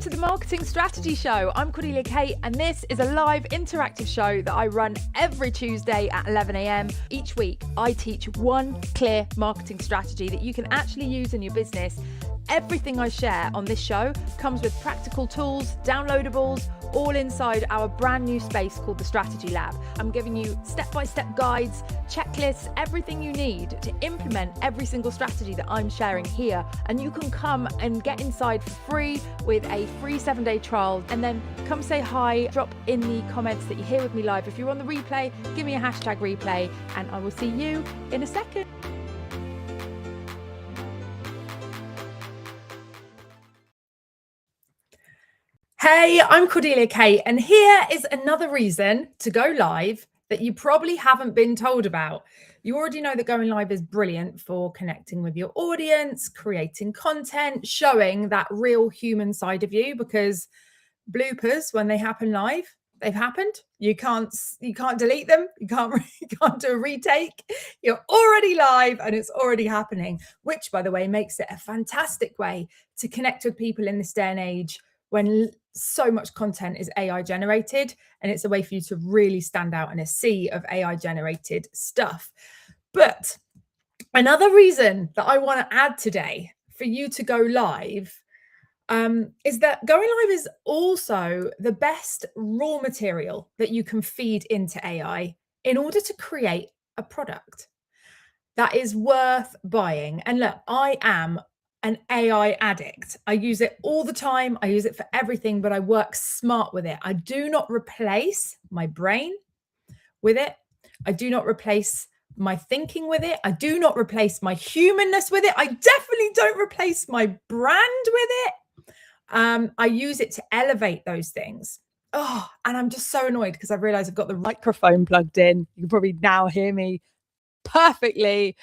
Welcome to the Marketing Strategy Show. I'm Cordelia Kate, and this is a live interactive show that I run every Tuesday at 11 a.m. Each week, I teach one clear marketing strategy that you can actually use in your business. Everything I share on this show comes with practical tools, downloadables, all inside our brand new space called the Strategy Lab. I'm giving you step-by-step guides, checklists, everything you need to implement every single strategy that I'm sharing here. And you can come and get inside for free with a free 7-day trial, and then come say hi, drop in the comments that you're here with me live. If you're on the replay, give me a hashtag replay, and I will see you in a second. Hey, I'm Cordelia Kate, and here is another reason to go live that you probably haven't been told about. You already know that going live is brilliant for connecting with your audience, creating content, showing that real human side of you, because bloopers, when they happen live, they've happened. You can't delete them. You can't do a retake. You're already live and it's already happening, which, by the way, makes it a fantastic way to connect with people in this day and age when so much content is AI generated, and it's a way for you to really stand out in a sea of AI generated stuff. But another reason that I want to add today for you to go live is that going live is also the best raw material that you can feed into AI in order to create a product that is worth buying. And look, I am an AI addict. I use it all the time. I use it for everything, but I work smart with it. I do not replace my brain with it. I do not replace my thinking with it. I do not replace my humanness with it. I definitely don't replace my brand with it. I use it to elevate those things. Oh, and I'm just so annoyed because I've realized I've got the microphone plugged in. You can probably now hear me perfectly.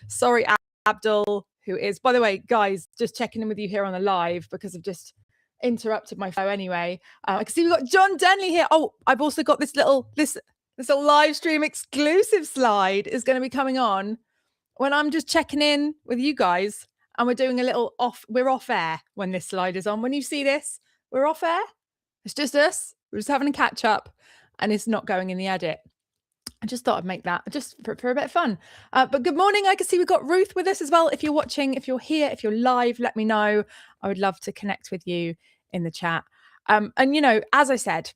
Sorry, Abdul, who is, by the way, guys, just checking in with you here on the live because I've just interrupted my flow anyway. I can see we've got John Denley here. Oh, I've also got this little live stream exclusive slide is going to be coming on when I'm just checking in with you guys. And we're doing a little we're off air when this slide is on. When you see this, we're off air. It's just us. We're just having a catch up and it's not going in the edit. I just thought I'd make that just for a bit of fun. But good morning. I can see we've got Ruth with us as well. If you're watching, if you're here, if you're live, let me know. I would love to connect with you in the chat. And, you know, as I said,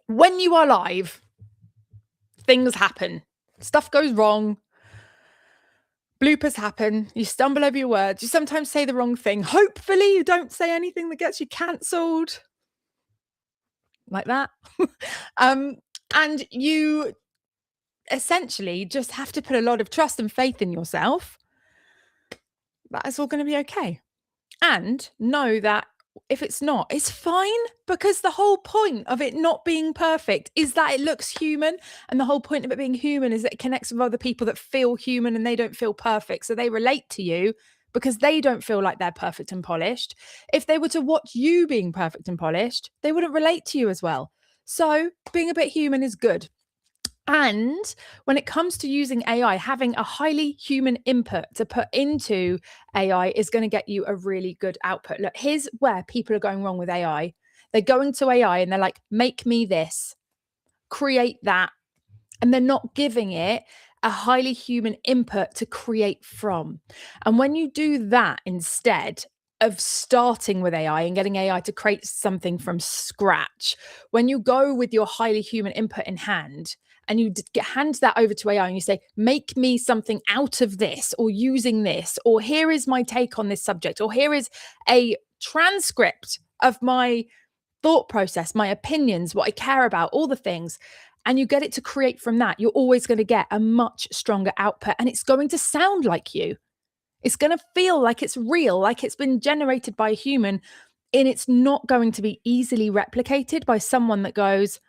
when you are live, things happen. Stuff goes wrong. Bloopers happen. You stumble over your words. You sometimes say the wrong thing. Hopefully you don't say anything that gets you cancelled. Like that. And you essentially just have to put a lot of trust and faith in yourself. That is all going to be okay. And know that if it's not, it's fine, because the whole point of it not being perfect is that it looks human. And the whole point of it being human is that it connects with other people that feel human and they don't feel perfect. So they relate to you because they don't feel like they're perfect and polished. If they were to watch you being perfect and polished, they wouldn't relate to you as well. So being a bit human is good. And when it comes to using AI, having a highly human input to put into AI is going to get you a really good output. Look, here's where people are going wrong with AI. They're going to AI and they're like, make me this, create that. And they're not giving it a highly human input to create from. And when you do that instead of starting with AI and getting AI to create something from scratch, when you go with your highly human input in hand, and you hand that over to AI and you say, make me something out of this, or using this, or here is my take on this subject, or here is a transcript of my thought process, my opinions, what I care about, all the things, and you get it to create from that, you're always going to get a much stronger output, and it's going to sound like you. It's going to feel like it's real, like it's been generated by a human, and it's not going to be easily replicated by someone that goes,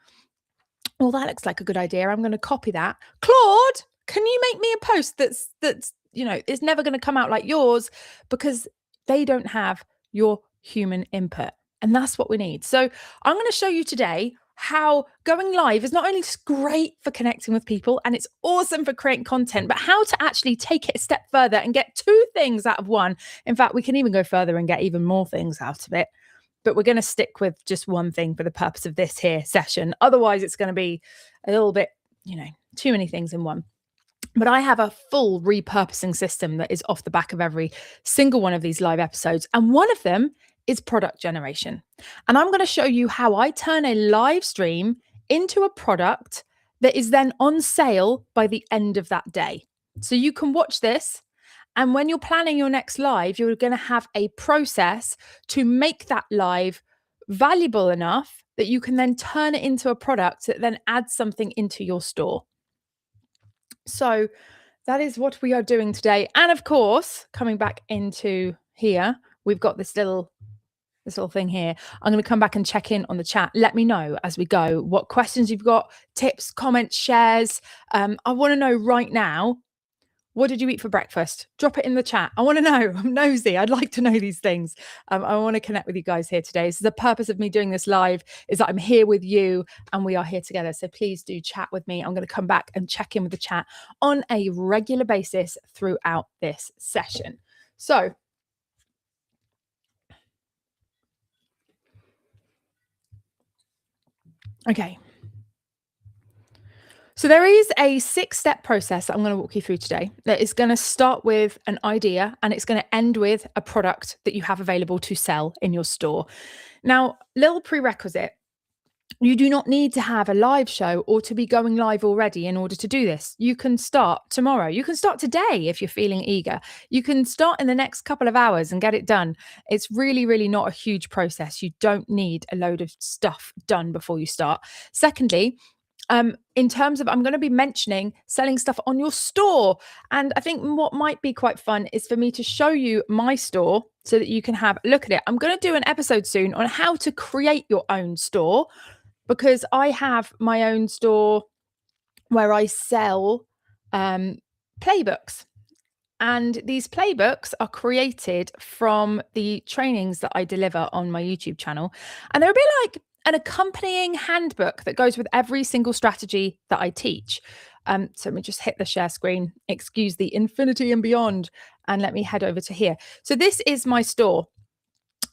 well, that looks like a good idea. I'm going to copy that. Claude, can you make me a post that's you know, is never going to come out like yours, because they don't have your human input. And that's what we need. So I'm going to show you today how going live is not only great for connecting with people and it's awesome for creating content, but how to actually take it a step further and get two things out of one. In fact, we can even go further and get even more things out of it. But we're going to stick with just one thing for the purpose of this here session. Otherwise, it's going to be a little bit, too many things in one. But I have a full repurposing system that is off the back of every single one of these live episodes. And one of them is product generation. And I'm going to show you how I turn a live stream into a product that is then on sale by the end of that day. So you can watch this. And when you're planning your next live, you're going to have a process to make that live valuable enough that you can then turn it into a product that then adds something into your store. So that is what we are doing today. And of course, coming back into here, we've got this little thing here. I'm going to come back and check in on the chat. Let me know as we go what questions you've got, tips, comments, shares. I want to know right now, what did you eat for breakfast? Drop it in the chat. I want to know. I'm nosy. I'd like to know these things. I want to connect with you guys here today. So the purpose of me doing this live is that I'm here with you and we are here together. So please do chat with me. I'm going to come back and check in with the chat on a regular basis throughout this session. So okay. So there is a 6-step process that I'm going to walk you through today that is going to start with an idea and it's going to end with a product that you have available to sell in your store. Now, little prerequisite, you do not need to have a live show or to be going live already in order to do this. You can start tomorrow. You can start today if you're feeling eager. You can start in the next couple of hours and get it done. It's really, really not a huge process. You don't need a load of stuff done before you start. Secondly, in terms of, I'm going to be mentioning selling stuff on your store. And I think what might be quite fun is for me to show you my store so that you can have a look at it. I'm going to do an episode soon on how to create your own store, because I have my own store where I sell playbooks. And these playbooks are created from the trainings that I deliver on my YouTube channel. And they're a bit like an accompanying handbook that goes with every single strategy that I teach. So let me just hit the share screen, excuse the infinity and beyond, and let me head over to here. So this is my store.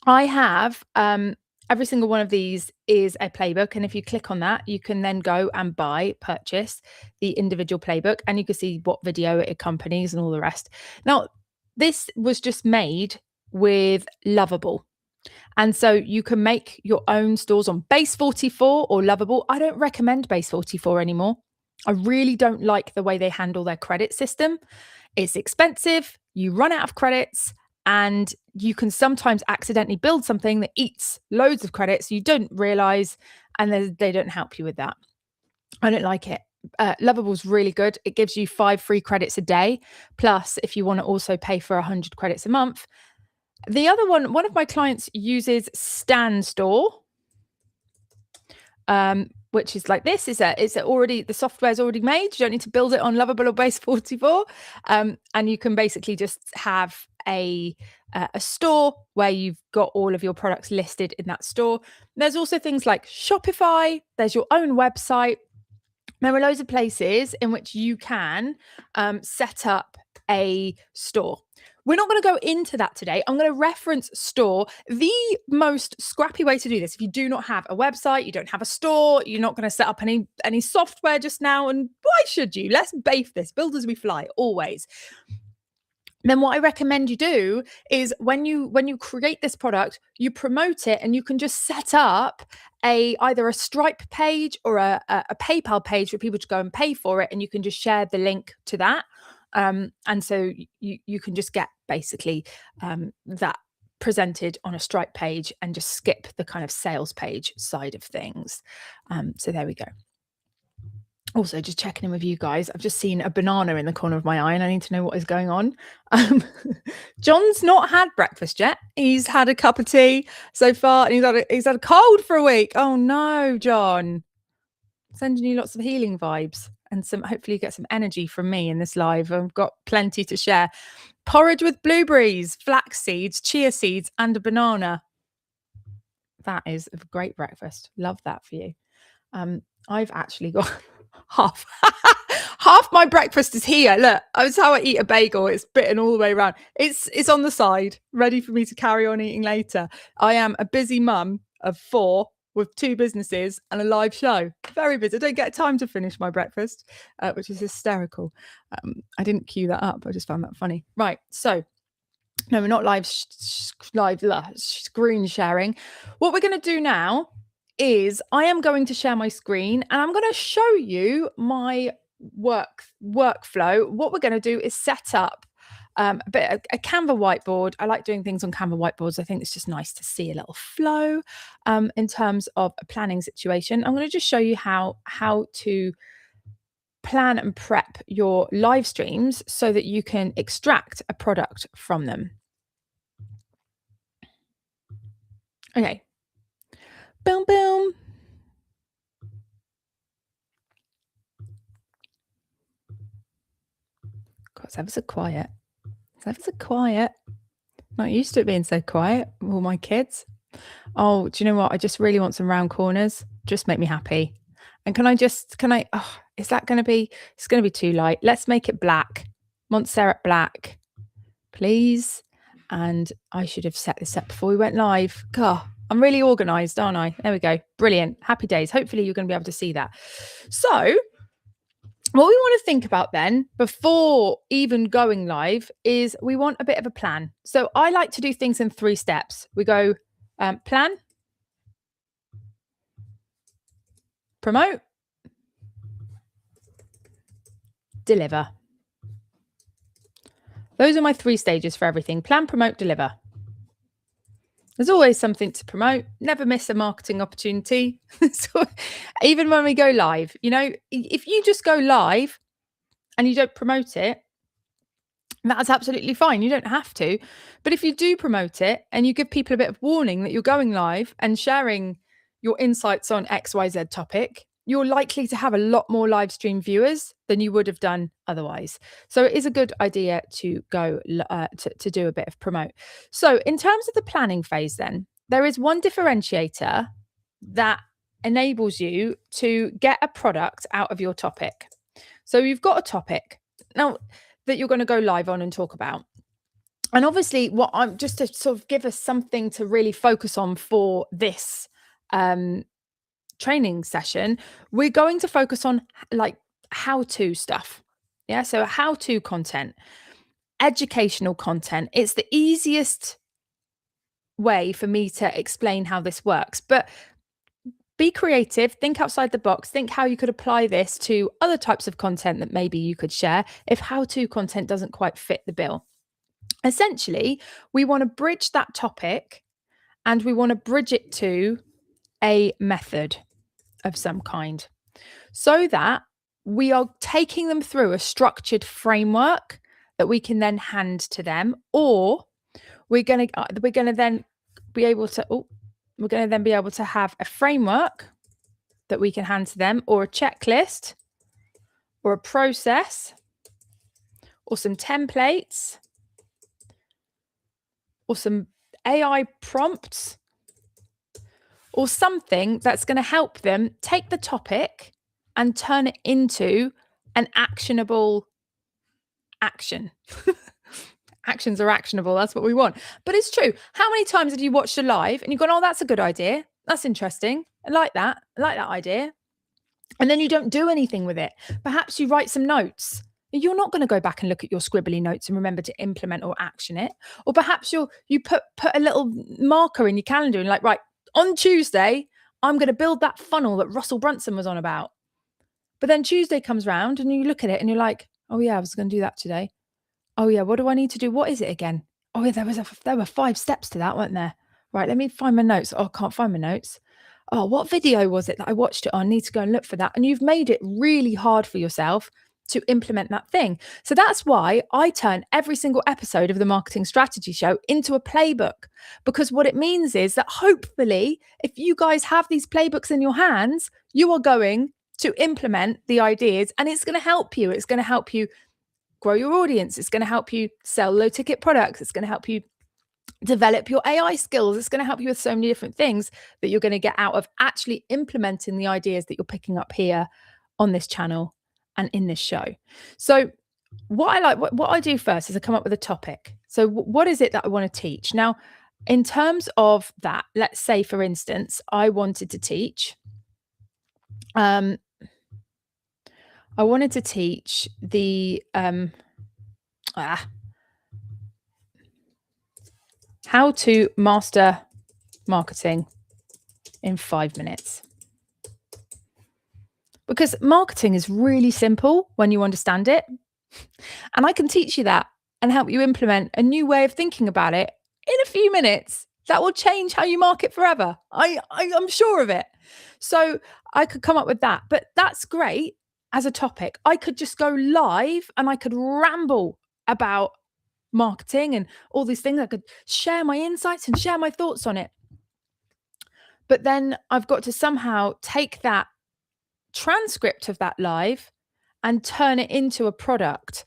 I have every single one of these is a playbook. And if you click on that, you can then go and purchase the individual playbook, and you can see what video it accompanies and all the rest. Now, this was just made with Lovable. And so you can make your own stores on Base 44 or Lovable. I don't recommend Base 44 anymore. I really don't like the way they handle their credit system. It's expensive. You run out of credits. And you can sometimes accidentally build something that eats loads of credits you don't realize, and they don't help you with that. I don't like it. Lovable's really good. It gives you 5 free credits a day. Plus, if you want to also pay for 100 credits a month. The other one of my clients uses Stan Store, which is like this. The software's already made. You don't need to build it on Lovable or Base 44. And you can basically just have a store where you've got all of your products listed in that store. There's also things like Shopify. There's your own website. There are loads of places in which you can set up a store. We're not going to go into that today. I'm going to reference store. The most scrappy way to do this, if you do not have a website, you don't have a store, you're not going to set up any software just now, and why should you? Let's bafe this. Build as we fly, always. Then what I recommend you do is when you create this product, you promote it, and you can just set up either a Stripe page or a PayPal page for people to go and pay for it, and you can just share the link to that. And so you can just get basically that presented on a Stripe page and just skip the kind of sales page side of things. So there we go. Also, just checking in with you guys. I've just seen a banana in the corner of my eye and I need to know what is going on. John's not had breakfast yet. He's had a cup of tea so far, and he's had a cold for a week. Oh no, John. Sending you lots of healing vibes and hopefully get some energy from me in this live. I've got plenty to share. Porridge with blueberries, flax seeds, chia seeds, and a banana. That is a great breakfast. Love that for you. I've actually got half half my breakfast is here. Look, that's how I eat a bagel. It's bitten all the way around. It's on the side, ready for me to carry on eating later. I am a busy mum of 4 with 2 businesses and a live show. Very busy. I don't get time to finish my breakfast, which is hysterical. I didn't cue that up. I just found that funny. Right. So no, we're not live screen sharing. What we're going to do now is I am going to share my screen and I'm going to show you my workflow. What we're going to do is set up a Canva whiteboard. I like doing things on Canva whiteboards. I think it's just nice to see a little flow in terms of a planning situation. I'm going to just show you how to plan and prep your live streams so that you can extract a product from them. Okay. Boom, boom. God, it's ever so quiet. It's ever so quiet. Not used to it being so quiet with all my kids. Oh, do you know what? I just really want some round corners. Just make me happy. And is that going to be, it's going to be too light. Let's make it black. Montserrat black, please. And I should have set this up before we went live. God, I'm really organized, aren't I? There we go. Brilliant. Happy days. Hopefully you're going to be able to see that. So what we want to think about then before even going live is we want a bit of a plan. So I like to do things in 3 steps. We go plan, promote, deliver. Those are my 3 stages for everything. Plan, promote, deliver. There's always something to promote. Never miss a marketing opportunity. So even when we go live, if you just go live and you don't promote it, that's absolutely fine. You don't have to. But if you do promote it and you give people a bit of warning that you're going live and sharing your insights on XYZ topic, you're likely to have a lot more live stream viewers than you would have done otherwise. So it is a good idea to go to do a bit of promote. So in terms of the planning phase, then there is one differentiator that enables you to get a product out of your topic. So you've got a topic now that you're going to go live on and talk about. And obviously, what I'm just to sort of give us something to really focus on for this training session, we're going to focus on like how-to stuff. Yeah, so how-to content, educational content. It's the easiest way for me to explain how this works. But be creative, think outside the box, think how you could apply this to other types of content that maybe you could share if how-to content doesn't quite fit the bill. Essentially, we want to bridge that topic and we want to bridge it to a method of some kind so that we are taking them through a structured framework that we can then hand to them, or we're going to then be able to have a framework that we can hand to them, or a checklist, or a process, or some templates, or some AI prompts, or something that's going to help them take the topic and turn it into an actionable action. Actions are actionable. That's what we want. But it's true. How many times have you watched a live and you've gone, oh, that's a good idea. That's interesting. I like that. I like that idea. And then you don't do anything with it. Perhaps you write some notes. You're not going to go back and look at your scribbly notes and remember to implement or action it. Or perhaps you put a little marker in your calendar and like, right, on Tuesday, I'm going to build that funnel that Russell Brunson was on about. But then Tuesday comes round and you look at it and you're like, oh yeah, I was going to do that today. Oh yeah, what do I need to do? What is it again? Oh yeah, there were 5 steps to that, weren't there? Right, let me find my notes. Oh, I can't find my notes. Oh, what video was it that I watched it on? I need to go and look for that. And you've made it really hard for yourself to implement that thing. So that's why I turn every single episode of the Marketing Strategy Show into a playbook, because what it means is that hopefully, if you guys have these playbooks in your hands, you are going to implement the ideas and it's going to help you. It's going to help you grow your audience. It's going to help you sell low ticket products. It's going to help you develop your AI skills. It's going to help you with so many different things that you're going to get out of actually implementing the ideas that you're picking up here on this channel and in this show. So what I do first is I come up with a topic. So what is it that I want to teach? Now, in terms of that, let's say, for instance, I wanted to teach, I wanted to teach the, how to master marketing in 5 minutes. Because marketing is really simple when you understand it. And I can teach you that and help you implement a new way of thinking about it in a few minutes that will change how you market forever. I'm sure of it. So I could come up with that, but that's great as a topic. I could just go live and I could ramble about marketing and all these things. I could share my insights and share my thoughts on it. But then I've got to somehow take that transcript of that live and turn it into a product.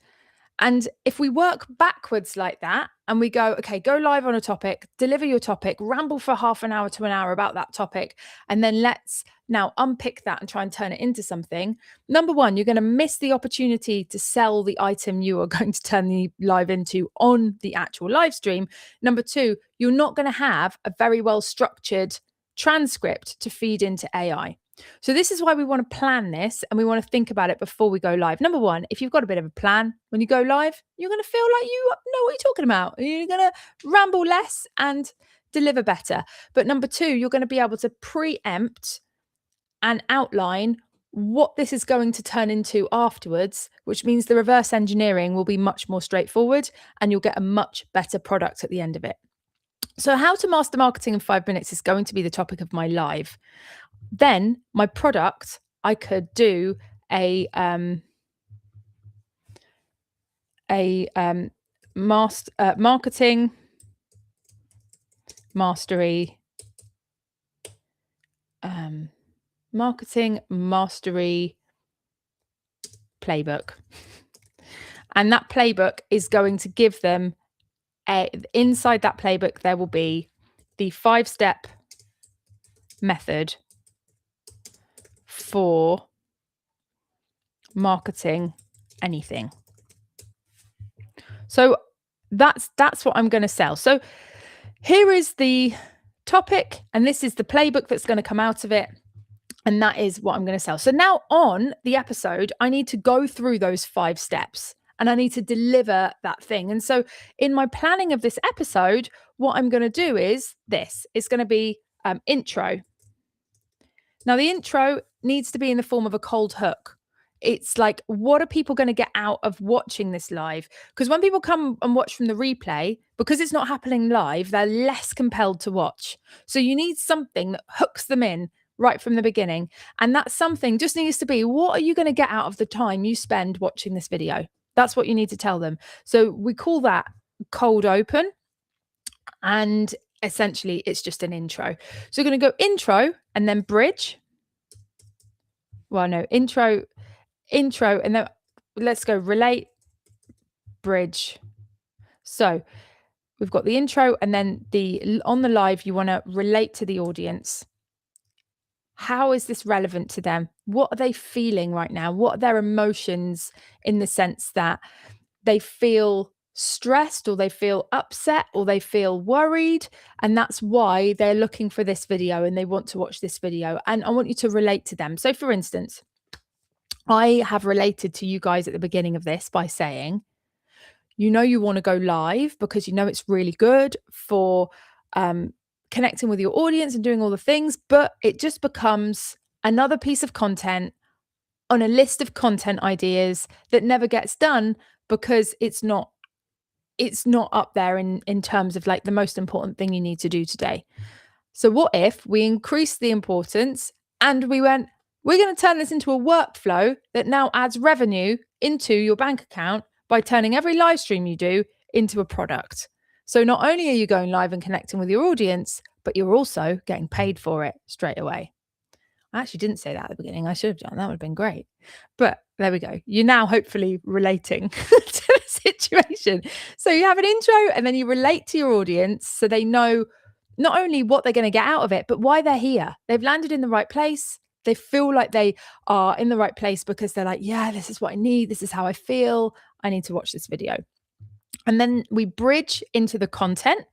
And if we work backwards like that and we go, okay, go live on a topic, deliver your topic, ramble for half an hour to an hour about that topic, and then let's now unpick that and try and turn it into something. Number one, you're going to miss the opportunity to sell the item you are going to turn the live into on the actual live stream. Number two, you're not going to have a very well structured transcript to feed into AI. So this is why we want to plan this and we want to think about it before we go live. Number one, if you've got a bit of a plan when you go live, you're going to feel like you know what you're talking about. You're going to ramble less and deliver better. But number two, you're going to be able to preempt and outline what this is going to turn into afterwards, which means the reverse engineering will be much more straightforward and you'll get a much better product at the end of it. So how to master marketing in 5 minutes is going to be the topic of my live. Then my product, I could do a marketing mastery playbook. And that playbook is going to give them inside that playbook, there will be the 5-step method for marketing anything. So that's what I'm going to sell. So here is the topic and this is the playbook that's going to come out of it. And that is what I'm going to sell. So now on the episode, I need to go through those 5 steps and I need to deliver that thing. And so in my planning of this episode, what I'm going to do is this. It's going to be intro. Now, the intro needs to be in the form of a cold hook. It's like, what are people going to get out of watching this live? Because when people come and watch from the replay, because it's not happening live, they're less compelled to watch. So you need something that hooks them in right from the beginning. And that something just needs to be, what are you going to get out of the time you spend watching this video? That's what you need to tell them. So we call that cold open. And essentially, it's just an intro. So we're going to go intro and then bridge. Well, no, intro, and then let's go relate, bridge. So we've got the intro and then on the live, you want to relate to the audience. How is this relevant to them? What are they feeling right now? What are their emotions in the sense that they feel stressed or they feel upset or they feel worried? And that's why they're looking for this video and they want to watch this video. And I want you to relate to them. So for instance, I have related to you guys at the beginning of this by saying, you want to go live because it's really good for connecting with your audience and doing all the things, but it just becomes another piece of content on a list of content ideas that never gets done because it's not up there in terms of like the most important thing you need to do today. So what if we increase the importance and we went, we're going to turn this into a workflow that now adds revenue into your bank account by turning every live stream you do into a product. So not only are you going live and connecting with your audience, but you're also getting paid for it straight away. I actually didn't say that at the beginning. I should have done. That would have been great. But there we go. You're now hopefully relating to this situation. So you have an intro and then you relate to your audience so they know not only what they're going to get out of it, but why they're here. They've landed in the right place. They feel like they are in the right place because they're like, yeah, this is what I need. This is how I feel. I need to watch this video. And then we bridge into the content,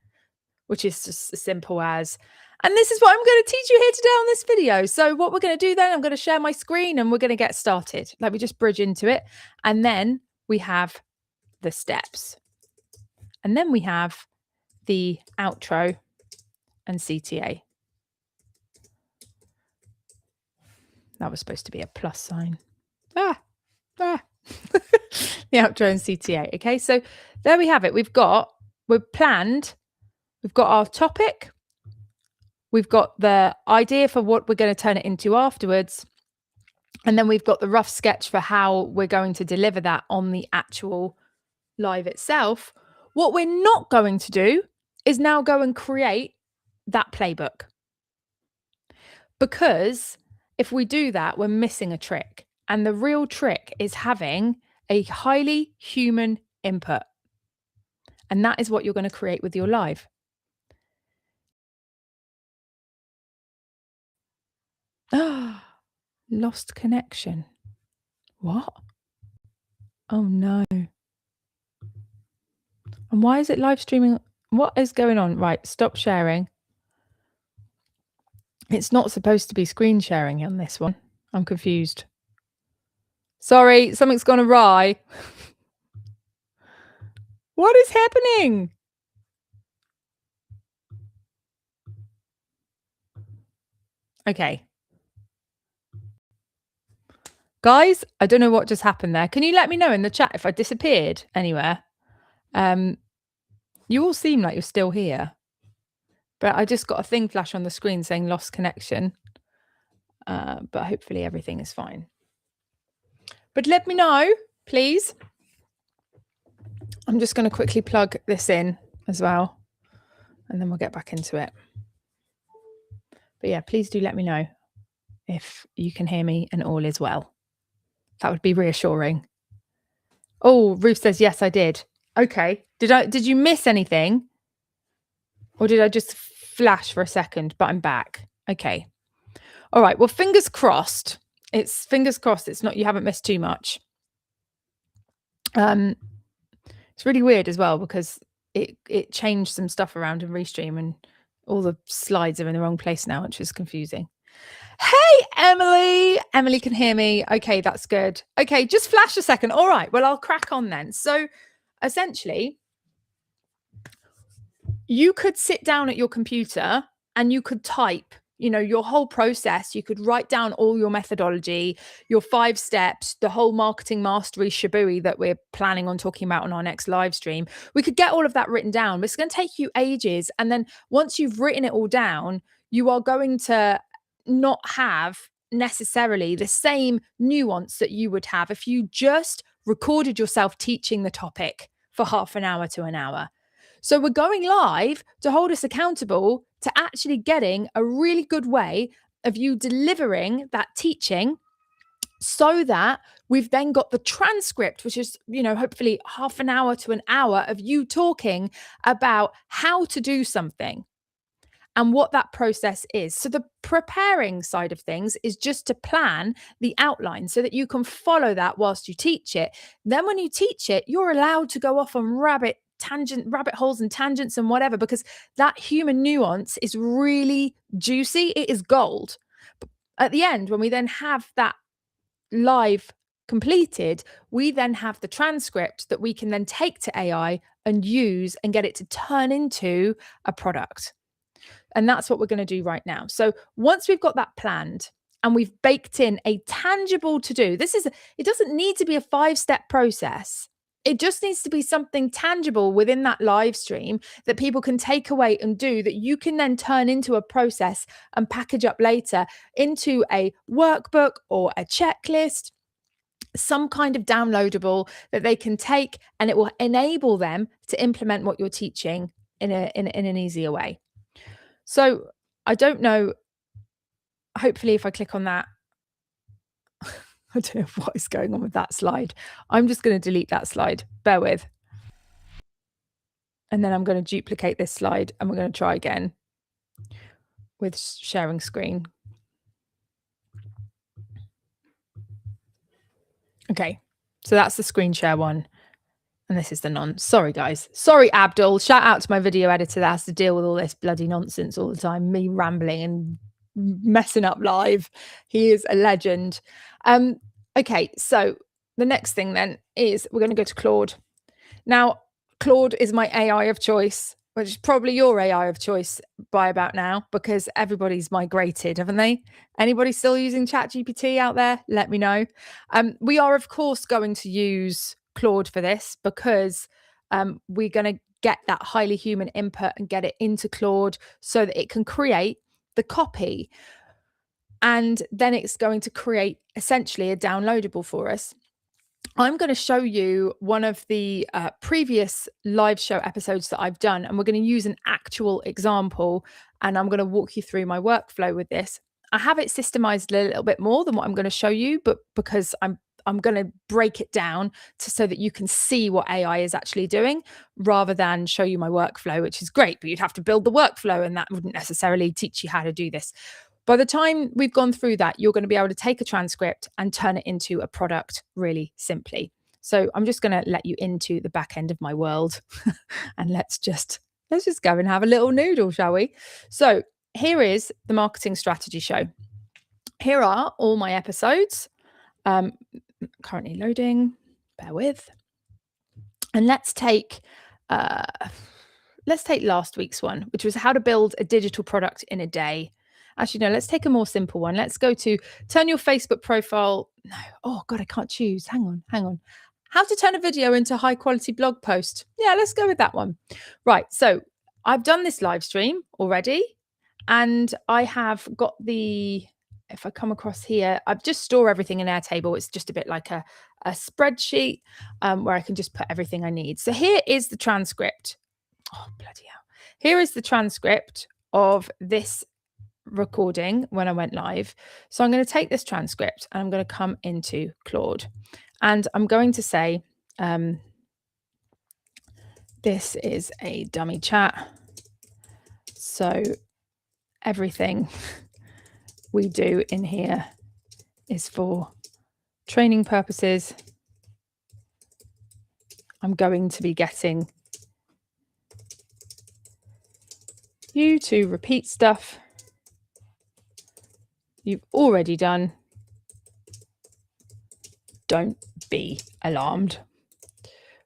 which is just as simple as, and this is what I'm going to teach you here today on this video. So what we're going to do then, I'm going to share my screen and we're going to get started. Like we just bridge into it. And then we have the steps. And then we have the outro and CTA. That was supposed to be a plus sign. The outro and CTA. Okay, so there we have it. We're planned. We've got our topic. We've got the idea for what we're going to turn it into afterwards. And then we've got the rough sketch for how we're going to deliver that on the actual live itself. What we're not going to do is now go and create that playbook. Because if we do that, we're missing a trick. And the real trick is having a highly human input. And that is what you're going to create with your live. Lost connection. What? Oh no. And why is it live streaming? What is going on? Right, stop sharing. It's not supposed to be screen sharing on this one. I'm confused. Sorry, something's gone awry. What is happening? Okay. Guys, I don't know what just happened there. Can you let me know in the chat if I disappeared anywhere? You all seem like you're still here. But I just got a thing flash on the screen saying lost connection. But hopefully everything is fine. But let me know, please. I'm just going to quickly plug this in as well. And then we'll get back into it. But yeah, please do let me know if you can hear me and all is well. That would be reassuring. Oh, Ruth says, yes, I did. Okay. Did you miss anything? Or did I just flash for a second, but I'm back? Okay. All right. Well, fingers crossed. It's not, you haven't missed too much. It's really weird as well because it changed some stuff around in Restream and all the slides are in the wrong place now, which is confusing. Hey, Emily. Emily can hear me. Okay, that's good. Okay, just flash a second. All right, well, I'll crack on then. So essentially, you could sit down at your computer and you could type, your whole process. You could write down all your methodology, your 5 steps, the whole marketing mastery shabooey that we're planning on talking about on our next live stream. We could get all of that written down, but it's going to take you ages. And then once you've written it all down, you are going to not have necessarily the same nuance that you would have if you just recorded yourself teaching the topic for half an hour to an hour. So we're going live to hold us accountable to actually getting a really good way of you delivering that teaching so that we've then got the transcript, which is, hopefully half an hour to an hour of you talking about how to do something and what that process is. So the preparing side of things is just to plan the outline so that you can follow that whilst you teach it. Then when you teach it, you're allowed to go off on rabbit holes and tangents and whatever, because that human nuance is really juicy. It is gold. But at the end, when we then have that live completed, we then have the transcript that we can then take to AI and use and get it to turn into a product. And that's what we're going to do right now. So once we've got that planned and we've baked in a tangible to do, it doesn't need to be a 5-step process. It just needs to be something tangible within that live stream that people can take away and do, that you can then turn into a process and package up later into a workbook or a checklist, some kind of downloadable that they can take, and it will enable them to implement what you're teaching in an easier way. So I don't know, hopefully if I click on that, I don't know what is going on with that slide. I'm just going to delete that slide. Bear with. And then I'm going to duplicate this slide and we're going to try again with sharing screen. Okay, so that's the screen share one. And this is the none. Sorry, guys. Sorry, Abdul. Shout out to my video editor that has to deal with all this bloody nonsense all the time. Me rambling and messing up live. He is a legend. Okay, so the next thing then is we're going to go to Claude. Now, Claude is my AI of choice, which is probably your AI of choice by about now, because everybody's migrated, haven't they? Anybody still using ChatGPT out there? Let me know. We are, of course, going to use Claude for this because we're going to get that highly human input and get it into Claude so that it can create the copy. And then it's going to create essentially a downloadable for us. I'm going to show you one of the previous live show episodes that I've done, and we're going to use an actual example, and I'm going to walk you through my workflow with this. I have it systemized a little bit more than what I'm going to show you, but because I'm going to break it down so that you can see what AI is actually doing rather than show you my workflow, which is great, but you'd have to build the workflow and that wouldn't necessarily teach you how to do this. By the time we've gone through that, you're going to be able to take a transcript and turn it into a product really simply. So I'm just going to let you into the back end of my world and let's just go and have a little noodle, shall we? So here is the marketing strategy show. Here are all my episodes. Currently loading, bear with. And let's take last week's one, which was how to build a digital product in a day. Actually, no, let's take a more simple one. Let's go to turn your Facebook profile. No, oh God, I can't choose. Hang on. How to turn a video into a high quality blog post. Yeah, let's go with that one. Right. So I've done this live stream already and I have got if I come across here, I've just store everything in Airtable. It's just a bit like a spreadsheet where I can just put everything I need. So here is the transcript. Oh, bloody hell. Here is the transcript of this recording when I went live. So I'm going to take this transcript and I'm going to come into Claude and I'm going to say, this is a dummy chat. So everything we do in here is for training purposes. I'm going to be getting you to repeat stuff you've already done. Don't be alarmed.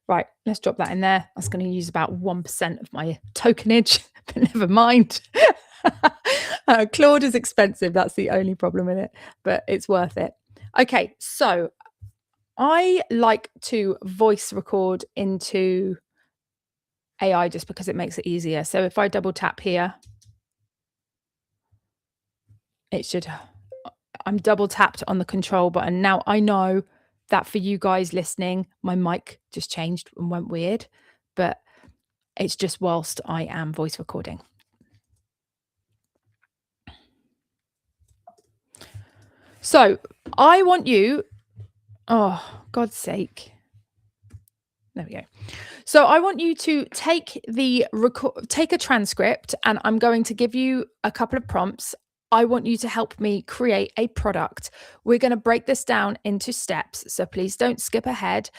Right, let's drop that in there. That's going to use about 1% of my tokenage, but never mind. Claude is expensive. That's the only problem in it, but it's worth it. Okay, so I like to voice record into AI just because it makes it easier. So if I double tap here, I'm double tapped on the control button. Now I know that for you guys listening, my mic just changed and went weird, but it's just whilst I am voice recording. So I want you, oh, God's sake. There we go. So I want you to take a transcript and I'm going to give you a couple of prompts. I want you to help me create a product. We're going to break this down into steps. So please don't skip ahead,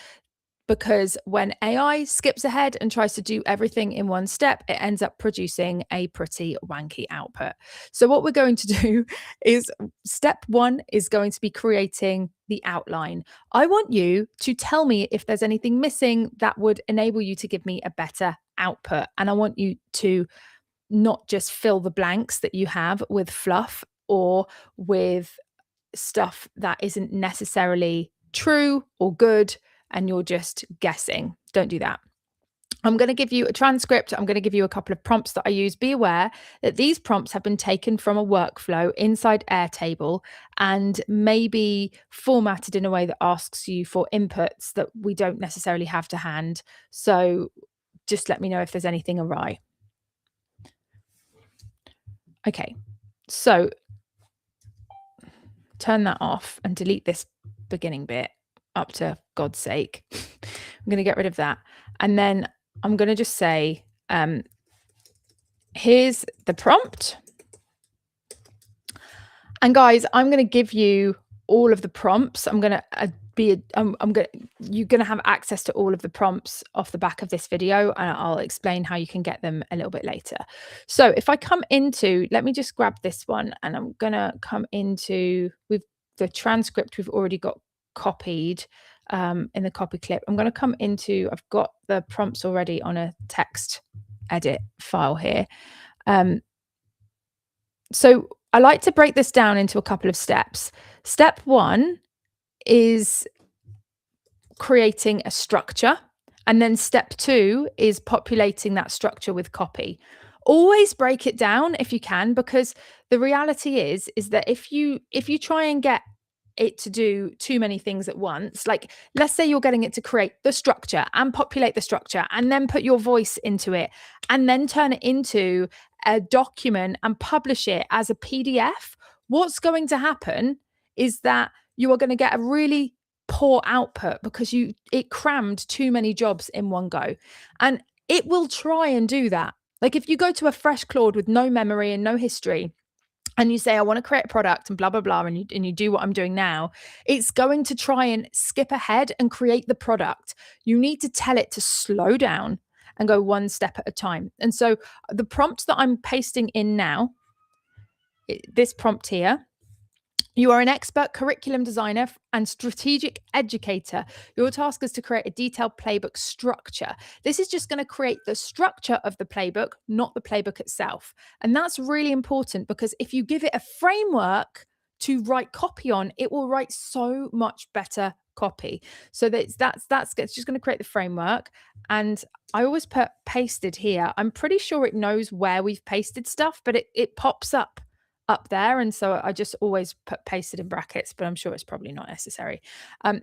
because when AI skips ahead and tries to do everything in one step, it ends up producing a pretty wanky output. So what we're going to do is step one is going to be creating the outline. I want you to tell me if there's anything missing that would enable you to give me a better output. And I want you to not just fill the blanks that you have with fluff or with stuff that isn't necessarily true or good and you're just guessing. Don't do that. I'm going to give you a transcript. I'm going to give you a couple of prompts that I use. Be aware that these prompts have been taken from a workflow inside Airtable and maybe formatted in a way that asks you for inputs that we don't necessarily have to hand. So just let me know if there's anything awry. Okay, so turn that off and delete this beginning bit up to God's sake. I'm going to get rid of that. And then I'm going to just say, Here's the prompt. And guys, I'm going to give you all of the prompts. You're going to have access to all of the prompts off the back of this video, and I'll explain how you can get them a little bit later. So if I come into, let me just grab this one, and I'm going to come into with the transcript we've already got copied in the copy clip. I'm going to come into, I've got the prompts already on a text edit file here. So I like to break this down into a couple of steps. Step one is creating a structure. And then step two is populating that structure with copy. Always break it down if you can, because the reality is that if you try and get it to do too many things at once, like let's say you're getting it to create the structure and populate the structure and then put your voice into it and then turn it into a document and publish it as a PDF, what's going to happen is that you are going to get a really poor output because it crammed too many jobs in one go. And it will try and do that. Like if you go to a fresh Claude with no memory and no history, and you say, I want to create a product and blah, blah, blah, and you do what I'm doing now, it's going to try and skip ahead and create the product. You need to tell it to slow down and go one step at a time. And so the prompt that I'm pasting in now, this prompt here, you are an expert curriculum designer and strategic educator. Your task is to create a detailed playbook structure. This is just going to create the structure of the playbook, not the playbook itself. And that's really important because if you give it a framework to write copy on, it will write so much better copy. So that's just going to create the framework. And I always put pasted here. I'm pretty sure it knows where we've pasted stuff, but it pops up there, and so I just always put pasted in brackets, but I'm sure it's probably not necessary.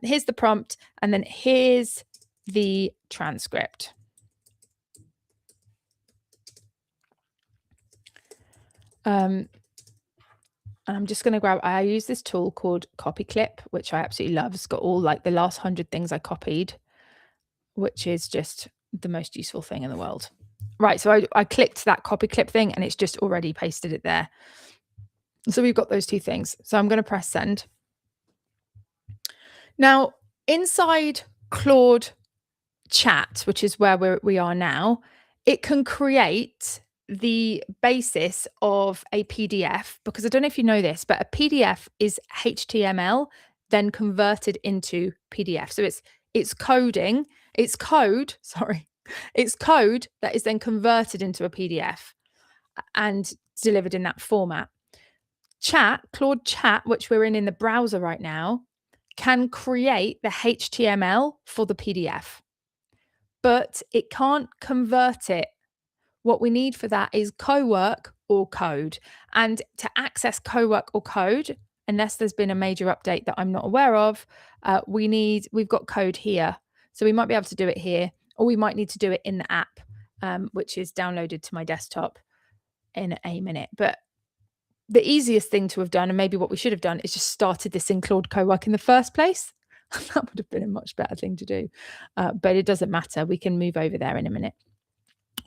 Here's the prompt, and then here's the transcript. And I'm just going to grab, I use this tool called Copy Clip, which I absolutely love. It's got all like the last 100 things I copied, which is just the most useful thing in the world. Right, so I clicked that Copy Clip thing and it's just already pasted it there. So we've got those two things. So I'm going to press send. Now, inside Claude Chat, which is where we are now, it can create the basis of a PDF, because I don't know if you know this, but a PDF is HTML then converted into PDF. So it's code that is then converted into a PDF and delivered in that format. Claude Chat, which we're in the browser right now, can create the HTML for the PDF, but it can't convert it. What we need for that is Cowork or code. And to access Cowork or code, unless there's been a major update that I'm not aware of, we've got code here. So we might be able to do it here, or we might need to do it in the app, which is downloaded to my desktop in a minute. But the easiest thing to have done, and maybe what we should have done, is just started this in Claude Cowork in the first place. That would have been a much better thing to do. But it doesn't matter. We can move over there in a minute.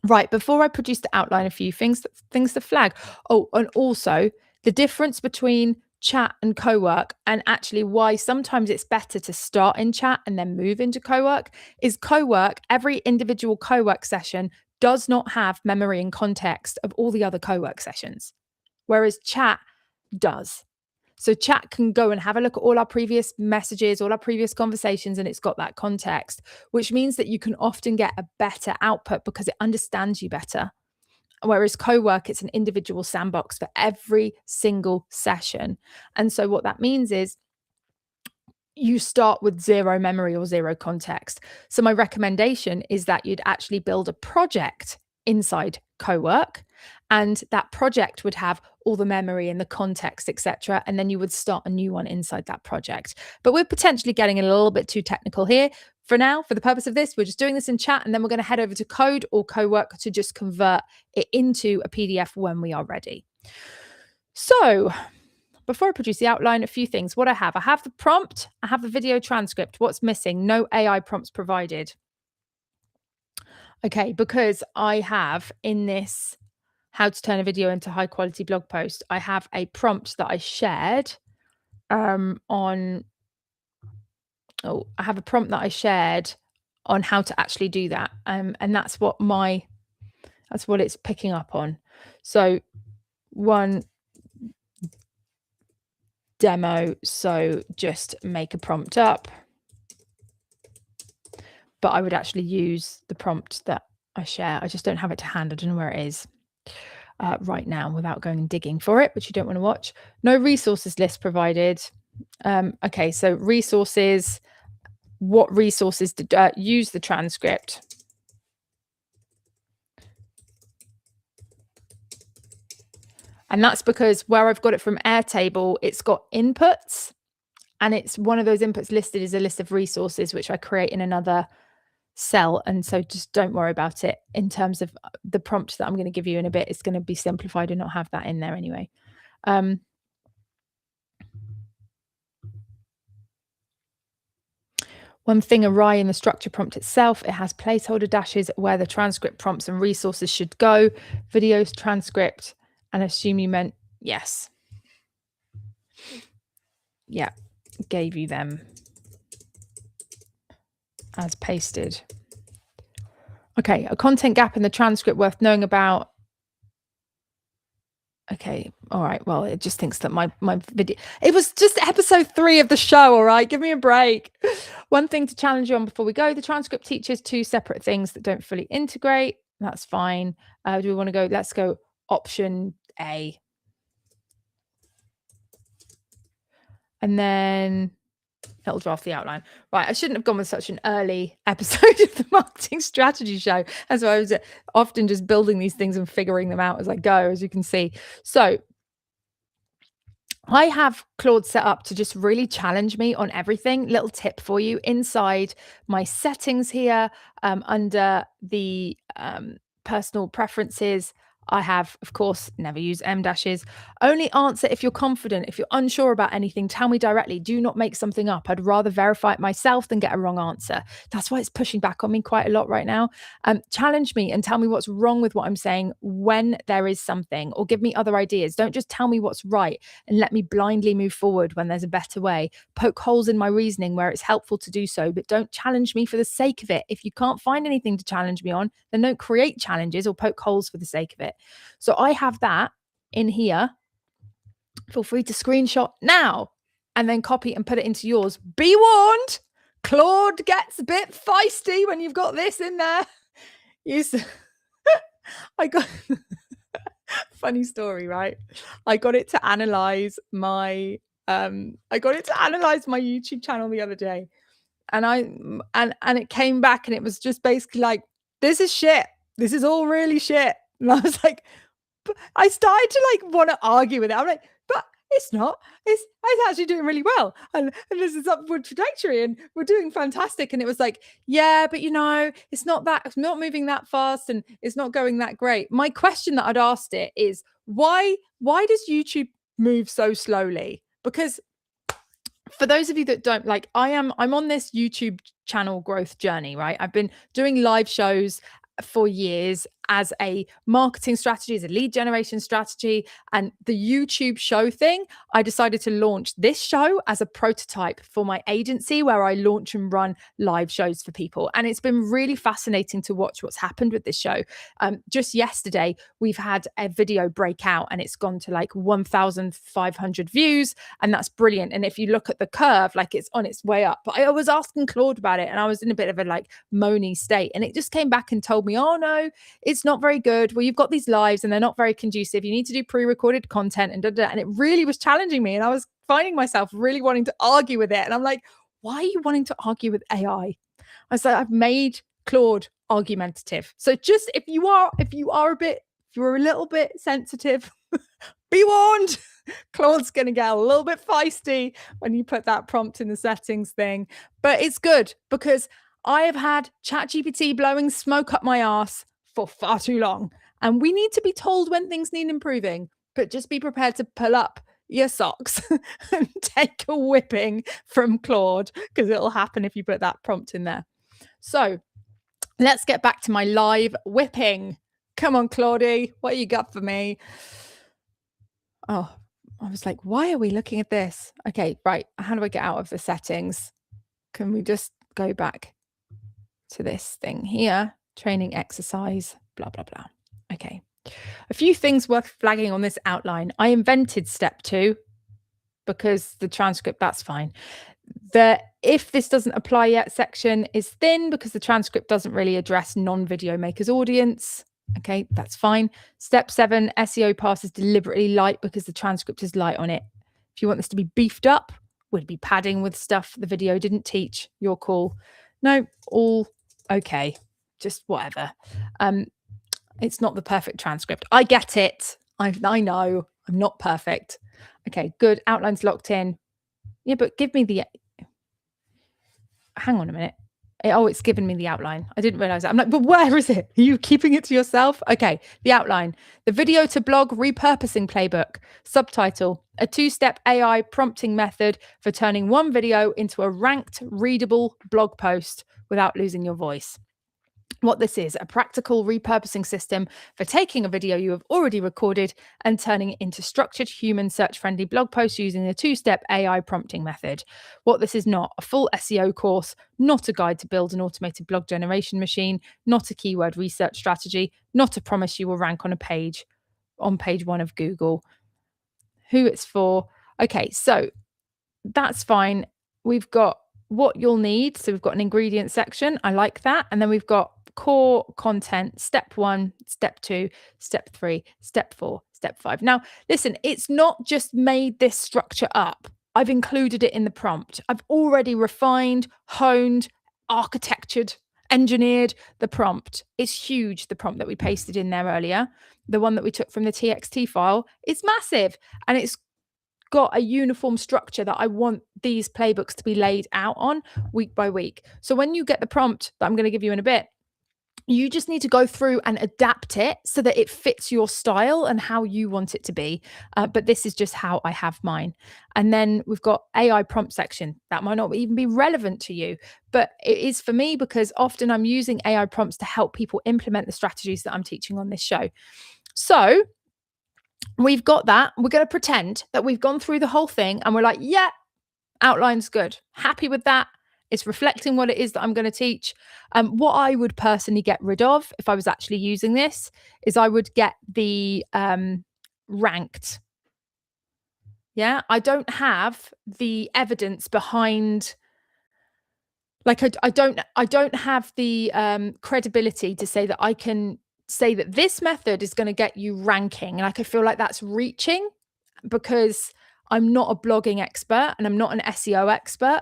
Right, before I produce the outline, a few things to flag. Oh, and also the difference between chat and Cowork, and actually why sometimes it's better to start in chat and then move into Cowork, is Cowork, every individual Cowork session does not have memory and context of all the other Cowork sessions, whereas chat does. So chat can go and have a look at all our previous messages, all our previous conversations, and it's got that context, which means that you can often get a better output because it understands you better. Whereas Cowork, it's an individual sandbox for every single session. And so what that means is you start with zero memory or zero context. So my recommendation is that you'd actually build a project inside Cowork, and that project would have all the memory and the context, etc. And then you would start a new one inside that project. But we're potentially getting a little bit too technical here. For now, for the purpose of this, we're just doing this in chat, and then we're going to head over to code or Cowork to just convert it into a PDF when we are ready. So before I produce the outline, a few things. What I have the prompt, I have the video transcript. What's missing? No AI prompts provided. Okay, because I have in this how to turn a video into high quality blog post, I have a prompt that I shared on I have a prompt that I shared on how to actually do that. And that's what it's picking up on. So one demo, so just make a prompt up. But I would actually use the prompt that I share. I just don't have it to hand. I don't know where it is right now without going and digging for it, which you don't want to watch. No resources list provided. Okay, so resources. What resources did use the transcript? And that's because where I've got it from Airtable, it's got inputs, and it's one of those inputs listed as a list of resources, which I create in another cell. And so just don't worry about it in terms of the prompt that I'm going to give you in a bit. It's going to be simplified and not have that in there anyway. One thing awry in the structure prompt itself, it has placeholder dashes where the transcript prompts and resources should go. Videos, transcript, and assume you meant yes. Yeah, gave you them as pasted. Okay, a content gap in the transcript worth knowing about. Okay, all right. Well, it just thinks that my video, it was just episode 3 of the show, all right? Give me a break. One thing to challenge you on before we go, the transcript teaches 2 separate things that don't fully integrate. That's fine. Do we want to go? Let's go option A. And then it'll draft the outline. Right, I shouldn't have gone with such an early episode of the marketing strategy show. That's why I was often just building these things and figuring them out as I go, as you can see. So I have Claude set up to just really challenge me on everything. Little tip for you inside my settings here, under the personal preferences. I have, of course, never use M dashes. Only answer if you're confident. If you're unsure about anything, tell me directly. Do not make something up. I'd rather verify it myself than get a wrong answer. That's why it's pushing back on me quite a lot right now. Challenge me and tell me what's wrong with what I'm saying when there is something, or give me other ideas. Don't just tell me what's right and let me blindly move forward when there's a better way. Poke holes in my reasoning where it's helpful to do so, but don't challenge me for the sake of it. If you can't find anything to challenge me on, then don't create challenges or poke holes for the sake of it. So I have that in here. Feel free to screenshot now and then copy and put it into yours. Be warned, Claude gets a bit feisty when you've got this in there. I got funny story, right? I got it to analyze my YouTube channel the other day. And it came back and it was just basically like, this is shit. This is all really shit. And I was like, I started to like want to argue with it. I'm like, but it's not. It's actually doing really well, and this is upward trajectory, and we're doing fantastic. And it was like, yeah, but it's not moving that fast, and it's not going that great. My question that I'd asked it is, why does YouTube move so slowly? Because for those of you that don't, like, I'm on this YouTube channel growth journey, right? I've been doing live shows for years as a marketing strategy, as a lead generation strategy. And the YouTube show thing, I decided to launch this show as a prototype for my agency where I launch and run live shows for people. And it's been really fascinating to watch what's happened with this show. Just yesterday, we've had a video break out and it's gone to like 1,500 views. And that's brilliant. And if you look at the curve, like it's on its way up. But I was asking Claude about it and I was in a bit of a like moany state. And it just came back and told me, oh no, it's not very good. Well, you've got these lives and they're not very conducive. You need to do pre-recorded content and and it really was challenging me. And I was finding myself really wanting to argue with it. And I'm like, why are you wanting to argue with AI? I was like, I've made Claude argumentative. So just if you're a little bit sensitive, be warned. Claude's going to get a little bit feisty when you put that prompt in the settings thing. But it's good because I have had ChatGPT blowing smoke up my ass for far too long. And we need to be told when things need improving, but just be prepared to pull up your socks and take a whipping from Claude because it'll happen if you put that prompt in there. So Let's get back to my live whipping. Come on, Claudie, what you got for me? Oh, I was like, why are we looking at this? Okay, right. How do I get out of the settings? Can we just go back to this thing here? Training exercise, blah, blah, blah. Okay. A few things worth flagging on this outline. I invented step 2 because the transcript, that's fine. The if this doesn't apply yet section is thin because the transcript doesn't really address non-video makers audience. Okay, that's fine. Step 7, SEO pass is deliberately light because the transcript is light on it. If you want this to be beefed up, would be padding with stuff the video didn't teach. Your call. No, all okay. Just whatever. It's not the perfect transcript. I get it. I know I'm not perfect. Okay, good. Outline's locked in. Yeah, but give me the... Hang on a minute. It's given me the outline. I didn't realize that. I'm like, but where is it? Are you keeping it to yourself? Okay, the outline. The video to blog repurposing playbook. Subtitle, a 2-step AI prompting method for turning one video into a ranked, readable blog post without losing your voice. What this is, a practical repurposing system for taking a video you have already recorded and turning it into structured, human, search-friendly blog posts using the 2-step AI prompting method. What this is not, a full SEO course, not a guide to build an automated blog generation machine, not a keyword research strategy, not a promise you will rank on page 1 of Google. Who it's for. Okay, so that's fine. We've got what you'll need. So we've got an ingredient section. I like that. And then we've got core content, step 1, step 2, step 3, step 4, step 5. Now, listen, it's not just made this structure up. I've included it in the prompt. I've already refined, honed, architectured, engineered the prompt. It's huge, the prompt that we pasted in there earlier. The one that we took from the TXT file is massive, and it's got a uniform structure that I want these playbooks to be laid out on week by week. So when you get the prompt that I'm going to give you in a bit, you just need to go through and adapt it so that it fits your style and how you want it to be. But this is just how I have mine. And then we've got AI prompt section. That might not even be relevant to you, but it is for me because often I'm using AI prompts to help people implement the strategies that I'm teaching on this show. So we've got that. We're going to pretend that we've gone through the whole thing and we're like, yeah, outline's good. Happy with that. It's reflecting what it is that I'm going to teach. What I would personally get rid of if I was actually using this is I would get the ranked. Yeah, I don't have the evidence behind. Like I don't have the credibility to say that I can say that this method is going to get you ranking. And I feel like that's reaching because I'm not a blogging expert and I'm not an SEO expert.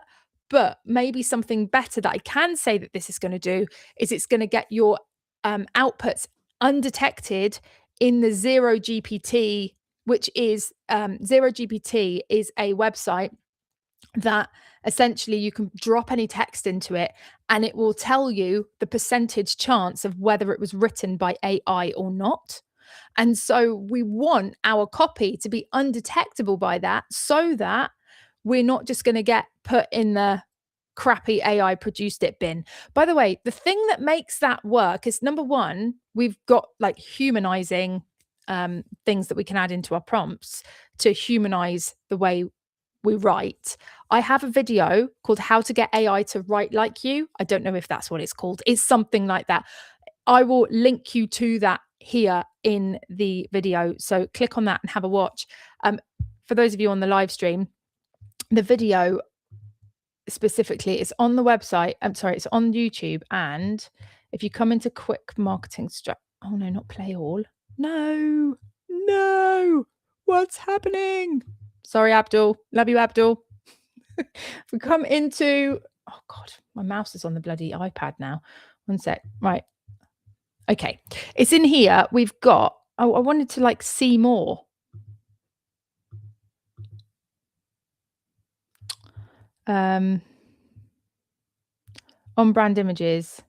But maybe something better that I can say that this is going to do is it's going to get your outputs undetected in the Zero GPT, which is Zero GPT is a website that essentially you can drop any text into it and it will tell you the percentage chance of whether it was written by AI or not. And so we want our copy to be undetectable by that so that we're not just going to get put in the crappy AI produced it bin. By the way, the thing that makes that work is number one, we've got like humanizing things that we can add into our prompts to humanize the way we write. I have a video called How to Get AI to Write Like You. I don't know if that's what it's called. It's something like that. I will link you to that here in the video. So click on that and have a watch. For those of you on the live stream, the video specifically is on the website. I'm sorry, it's on YouTube. And if you come into quick marketing oh no, not play all. No, what's happening? Sorry, Abdul. Love you, Abdul. We come into, oh God, my mouse is on the bloody iPad now. One sec. Right. Okay. It's in here. We've got, I wanted to like see more. On brand images.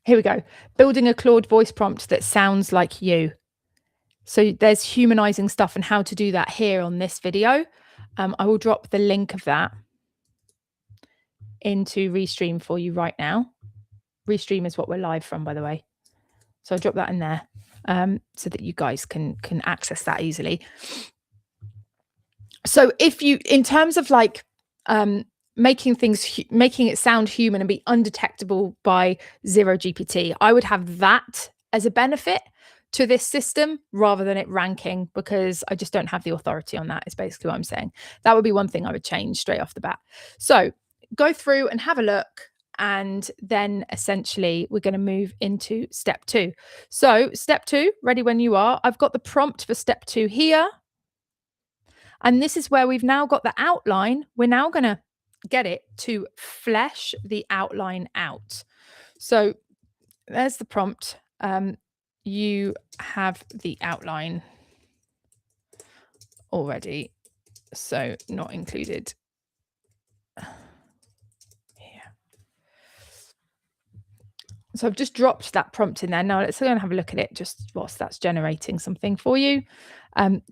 Here we go. Building a Claude voice prompt that sounds like you. So there's humanizing stuff and how to do that here on this video. I will drop the link of that. into Restream for you right now. Restream is what we're live from, by the way. So I'll drop that in there so that you guys can access that easily. So if you, in terms of like making it sound human and be undetectable by zero GPT, I would have that as a benefit to this system rather than it ranking, because I just don't have the authority on that, is basically what I'm saying. That would be one thing I would change straight off the bat. So go through and have a look, and then essentially we're going to move into step 2. So step 2, ready when you are. I've got the prompt for step 2 here. And this is where we've now got the outline. We're now going to get it to flesh the outline out. So there's the prompt. You have the outline already, so not included here. So I've just dropped that prompt in there. Now let's go and have a look at it just whilst that's generating something for you.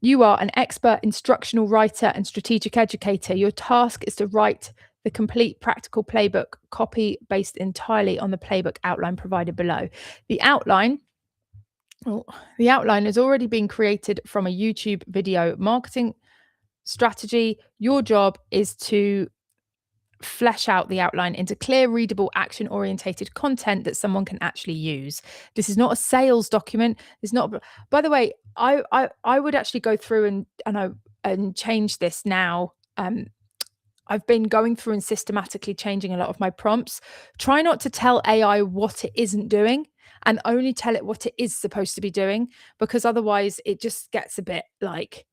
You are an expert instructional writer and strategic educator. Your task is to write the complete practical playbook copy based entirely on the playbook outline provided below. The outline has already been created from a YouTube video marketing strategy. Your job is to flesh out the outline into clear, readable, action-orientated content that someone can actually use. This is not a sales document. It's not. By the way, I would actually go through and change this now. I've been going through and systematically changing a lot of my prompts. Try not to tell AI what it isn't doing, and only tell it what it is supposed to be doing, because otherwise it just gets a bit like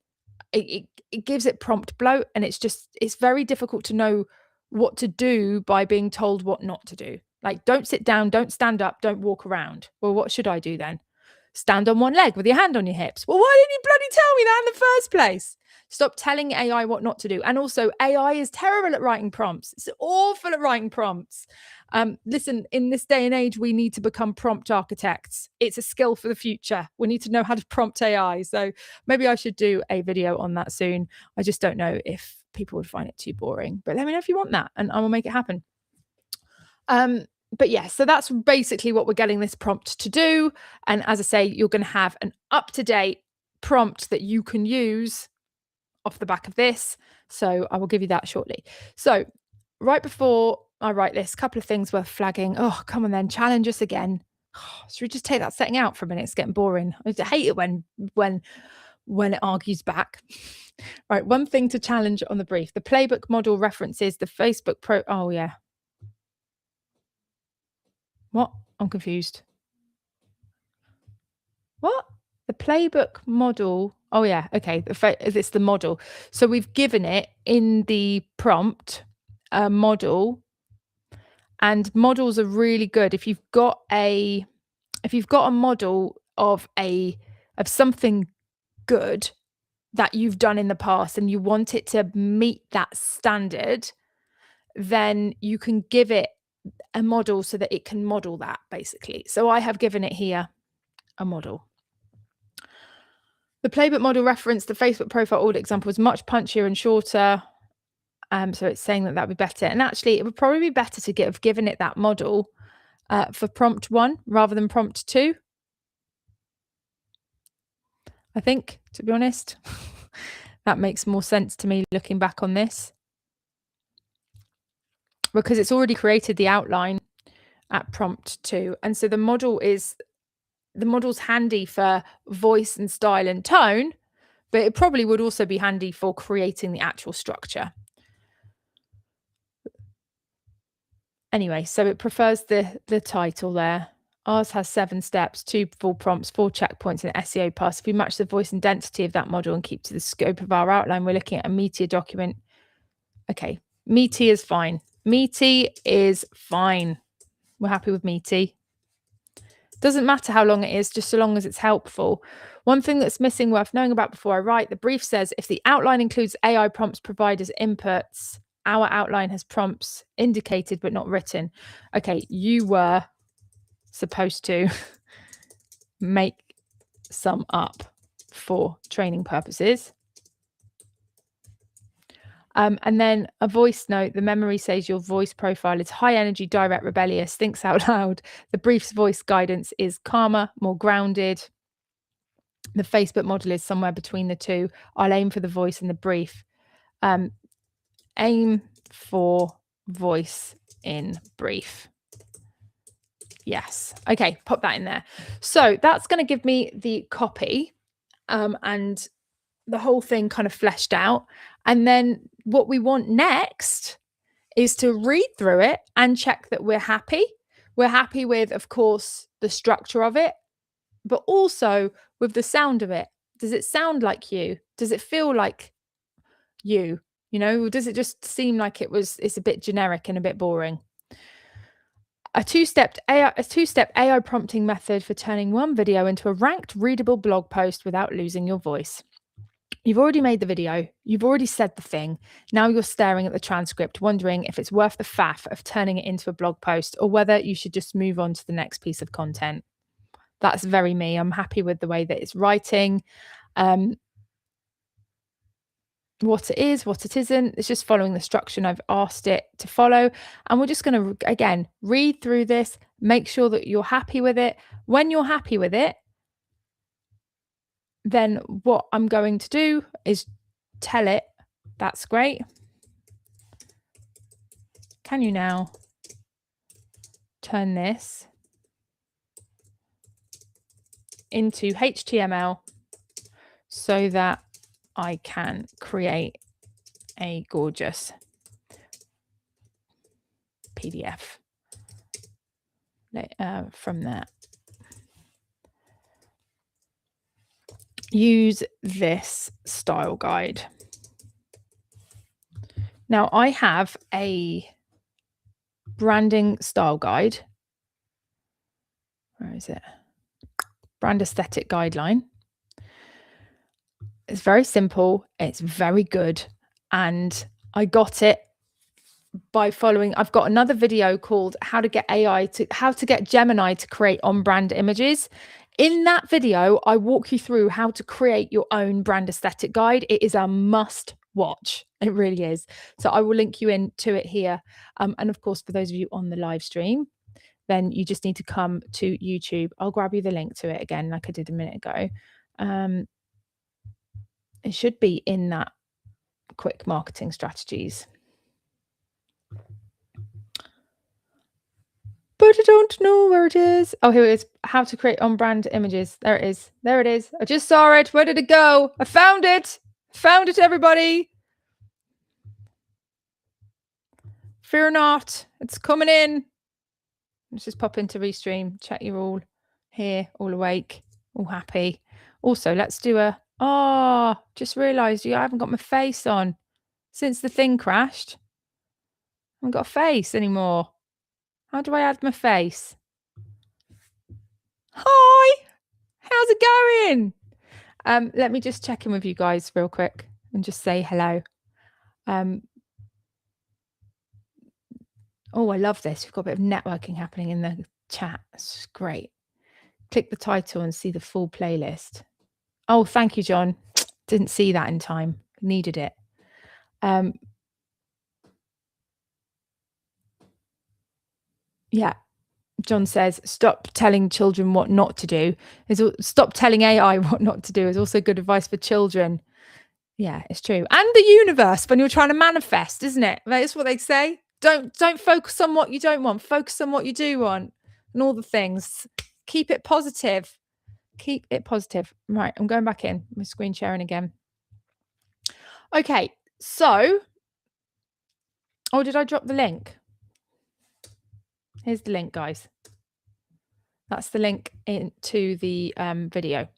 it gives it prompt bloat, and it's very difficult to know what to do by being told what not to do. Like, don't sit down, don't stand up, don't walk around. Well, what should I do then? Stand on one leg with your hand on your hips. Well, why didn't you bloody tell me that in the first place? Stop telling AI what not to do. And also, AI is terrible at writing prompts. It's awful at writing prompts. Listen, in this day and age, we need to become prompt architects. It's a skill for the future. We need to know how to prompt AI. So maybe I should do a video on that soon. I just don't know if people would find it too boring. But let me know if you want that, and I will make it happen. But yeah, so that's basically what we're getting this prompt to do. And as I say, you're going to have an up-to-date prompt that you can use off the back of this. So I will give you that shortly. So right before I write this, a couple of things worth flagging. Oh, come on then, challenge us again. Should we just take that setting out for a minute? It's getting boring. I hate it when it argues back. Right, one thing to challenge on the brief. The playbook model references the Facebook Pro. Oh, yeah. What? I'm confused. What? The playbook model. Oh, yeah. Okay. It's the model. So we've given it in the prompt a model, and models are really good. If you've got a model of something good that you've done in the past and you want it to meet that standard, then you can give it a model so that it can model that, basically. So I have given it here a model. The playbook model reference the Facebook profile audit example was much punchier and shorter. So it's saying that would be better. And actually, it would probably be better to have given it that model for prompt 1 rather than prompt 2. I think, to be honest, that makes more sense to me looking back on this, because it's already created the outline at prompt 2. And so the model's handy for voice and style and tone, but it probably would also be handy for creating the actual structure. Anyway, so it prefers the title there. Ours has 7 steps, 2 full prompts, 4 checkpoints, and SEO pass. If we match the voice and density of that model and keep to the scope of our outline, we're looking at a meatier document. Okay, meaty is fine. Meaty is fine. We're happy with meaty. Doesn't matter how long it is, just so long as it's helpful. One thing that's missing worth knowing about before I write, the brief says if the outline includes AI prompts provided as inputs, our outline has prompts indicated but not written. Okay, you were supposed to make some up for training purposes. And then a voice note, the memory says your voice profile is high energy, direct, rebellious, thinks out loud. The brief's voice guidance is calmer, more grounded. The Facebook model is somewhere between the two. I'll aim for the voice in the brief. Aim for voice in brief. Yes. Okay, pop that in there. So that's going to give me the copy and the whole thing kind of fleshed out. And then what we want next is to read through it and check that we're happy. We're happy with, of course, the structure of it, but also with the sound of it. Does it sound like you? Does it feel like you? You know, does it just seem like it's a bit generic and a bit boring? A two-step AI prompting method for turning one video into a ranked readable blog post without losing your voice. You've already made the video. You've already said the thing. Now you're staring at the transcript, wondering if it's worth the faff of turning it into a blog post or whether you should just move on to the next piece of content. That's very me. I'm happy with the way that it's writing. What it is, what it isn't. It's just following the structure I've asked it to follow. And we're just going to, again, read through this, make sure that you're happy with it. When you're happy with it, then what I'm going to do is tell it, that's great. Can you now turn this into HTML so that I can create a gorgeous PDF from that. Use this style guide. Now I have a branding style guide. Where is it? Brand aesthetic guideline. It's very simple. It's very good. And I got it by following. I've got another video called how to get Gemini to create on-brand images. In that video, I walk you through how to create your own brand aesthetic guide. It is a must watch. It really is. So I will link you into it here. And of course, for those of you on the live stream, then you just need to come to YouTube. I'll grab you the link to it again, like I did a minute ago. It should be in that quick marketing strategies. But I don't know where it is. Oh, here it is. How to create on-brand images. There it is. There it is. I just saw it. Where did it go? I found it. Found it, everybody. Fear not. It's coming in. Let's just pop into Restream. Check you're all here, all awake, all happy. Also, let's do a... Oh, just realised I haven't got my face on. Since the thing crashed, I haven't got a face anymore. How do I add my face? Hi, how's it going? Let me just check in with you guys real quick and just say hello. Oh, I love this. We've got a bit of networking happening in the chat. It's great. Click the title and see the full playlist. Oh, thank you, John. Didn't see that in time. Needed it. Yeah. John says, stop telling children what not to do. Stop telling AI what not to do is also good advice for children. Yeah, it's true. And the universe when you're trying to manifest, isn't it? That's what they say. Don't focus on what you don't want. Focus on what you do want and all the things. Keep it positive. Keep it positive. Right, I'm going back in. My screen sharing again. Okay, so... Oh, did I drop the link? Here's the link, guys. That's the link into the video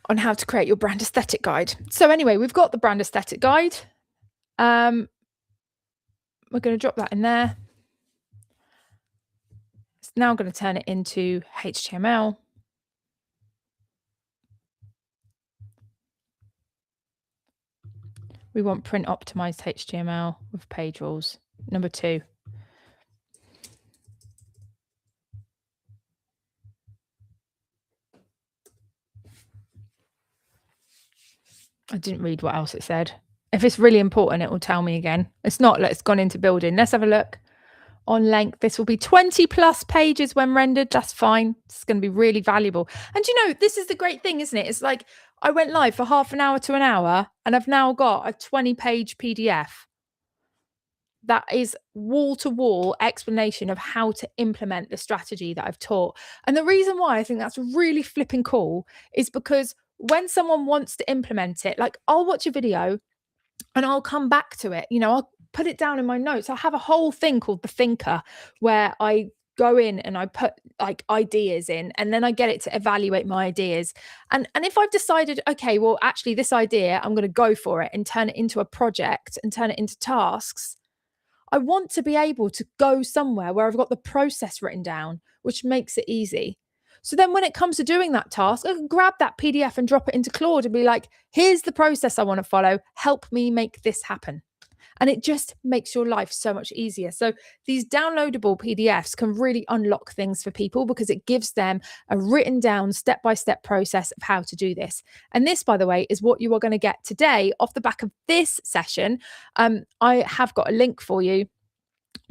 on how to create your brand aesthetic guide. So anyway, we've got the brand aesthetic guide. We're going to drop that in there. It's now going to turn it into HTML. We want print optimized HTML with page rules. Number 2. I didn't read what else it said. If it's really important, it will tell me again. It's not like it's gone into building. Let's have a look. On length, this will be 20 plus pages when rendered. That's fine. It's going to be really valuable. And this is the great thing, isn't it? It's like I went live for half an hour to an hour and I've now got a 20-page PDF that is wall-to-wall explanation of how to implement the strategy that I've taught. And the reason why I think that's really flipping cool is because when someone wants to implement it, like I'll watch a video and I'll come back to it. I'll put it down in my notes. I have a whole thing called the thinker where I go in and I put like ideas in and then I get it to evaluate my ideas. And if I've decided, okay, well, actually this idea, I'm going to go for it and turn it into a project and turn it into tasks. I want to be able to go somewhere where I've got the process written down, which makes it easy. So then when it comes to doing that task, I can grab that PDF and drop it into Claude and be like, here's the process I want to follow. Help me make this happen. And it just makes your life so much easier. So these downloadable PDFs can really unlock things for people because it gives them a written down step-by-step process of how to do this. And this, by the way, is what you are going to get today off the back of this session. I have got a link for you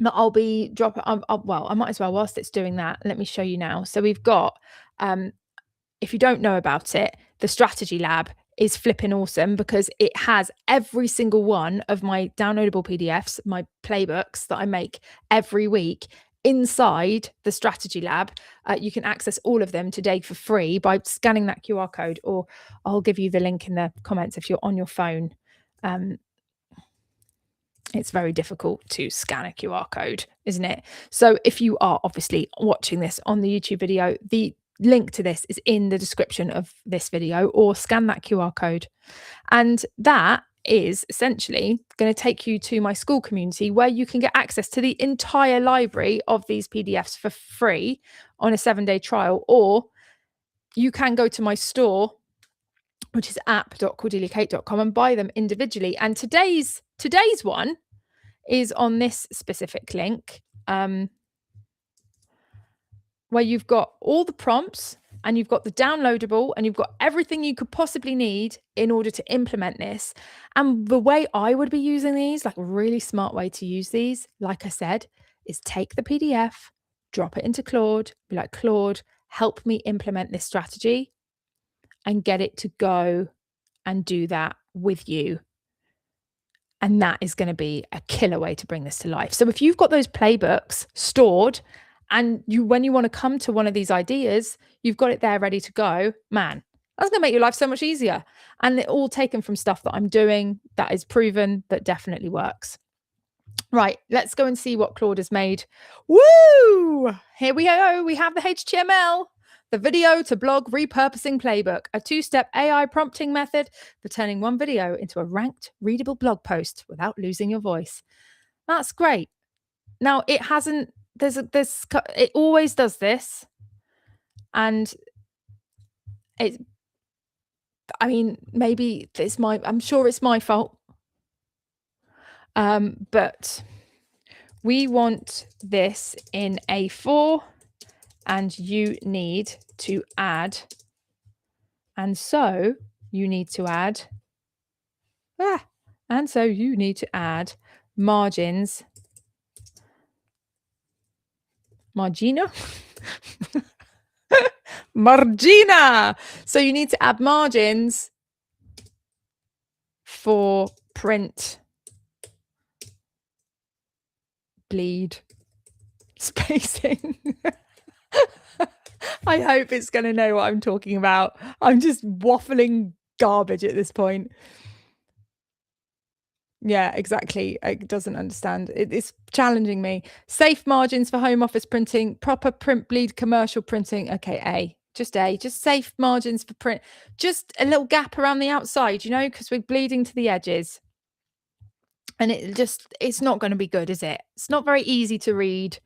that I'll be dropping. Well, I might as well, whilst it's doing that, let me show you now. So we've got, if you don't know about it, the Strategy Lab is flipping awesome because it has every single one of my downloadable PDFs, my playbooks that I make every week inside the Strategy Lab. You can access all of them today for free by scanning that QR code, or I'll give you the link in the comments if you're on your phone. It's very difficult to scan a QR code, isn't it? So if you are obviously watching this on the YouTube video, the link to this is in the description of this video, or scan that QR code. And that is essentially going to take you to my school community where you can get access to the entire library of these PDFs for free on a 7-day trial, or you can go to my store, which is app.cordeliakate.com, and buy them individually. And today's one is on this specific link, where you've got all the prompts and you've got the downloadable and you've got everything you could possibly need in order to implement this. And the way I would be using these, like a really smart way to use these, like I said, is take the PDF, drop it into Claude, be like, Claude, help me implement this strategy, and get it to go and do that with you. And that is going to be a killer way to bring this to life. So if you've got those playbooks stored and when you want to come to one of these ideas, you've got it there ready to go, man, that's going to make your life so much easier. And they're all taken from stuff that I'm doing that is proven, that definitely works. Right, let's go and see what Claude has made. Woo! Here we go. We have the HTML. The video to blog repurposing playbook, a 2-step AI prompting method for turning one video into a ranked, readable blog post without losing your voice. That's great. Now, it hasn't, it always does this. And maybe I'm sure it's my fault. But we want this in A4. And you need to add, and so you need to add, margins, margina. So you need to add margins for print, bleed, spacing. I hope it's going to know what I'm talking about. I'm just waffling garbage at this point. Yeah, exactly. It doesn't understand. It's challenging me. Safe margins for home office printing, proper print bleed, commercial printing. Okay, just safe margins for print. Just a little gap around the outside, because we're bleeding to the edges. And it's not going to be good, is it? It's not very easy to read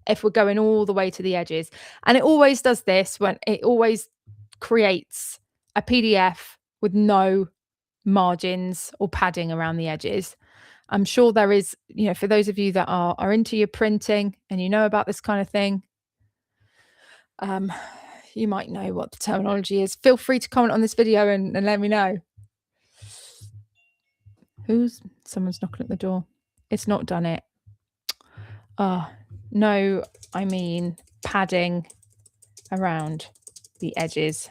if we're going all the way to the edges. And it always does this when it always creates a PDF with no margins or padding around the edges. I'm sure there is, for those of you that are into your printing and you know about this kind of thing, you might know what the terminology is. Feel free to comment on this video and let me know. Someone's knocking at the door. It's not done it. No, I mean padding around the edges.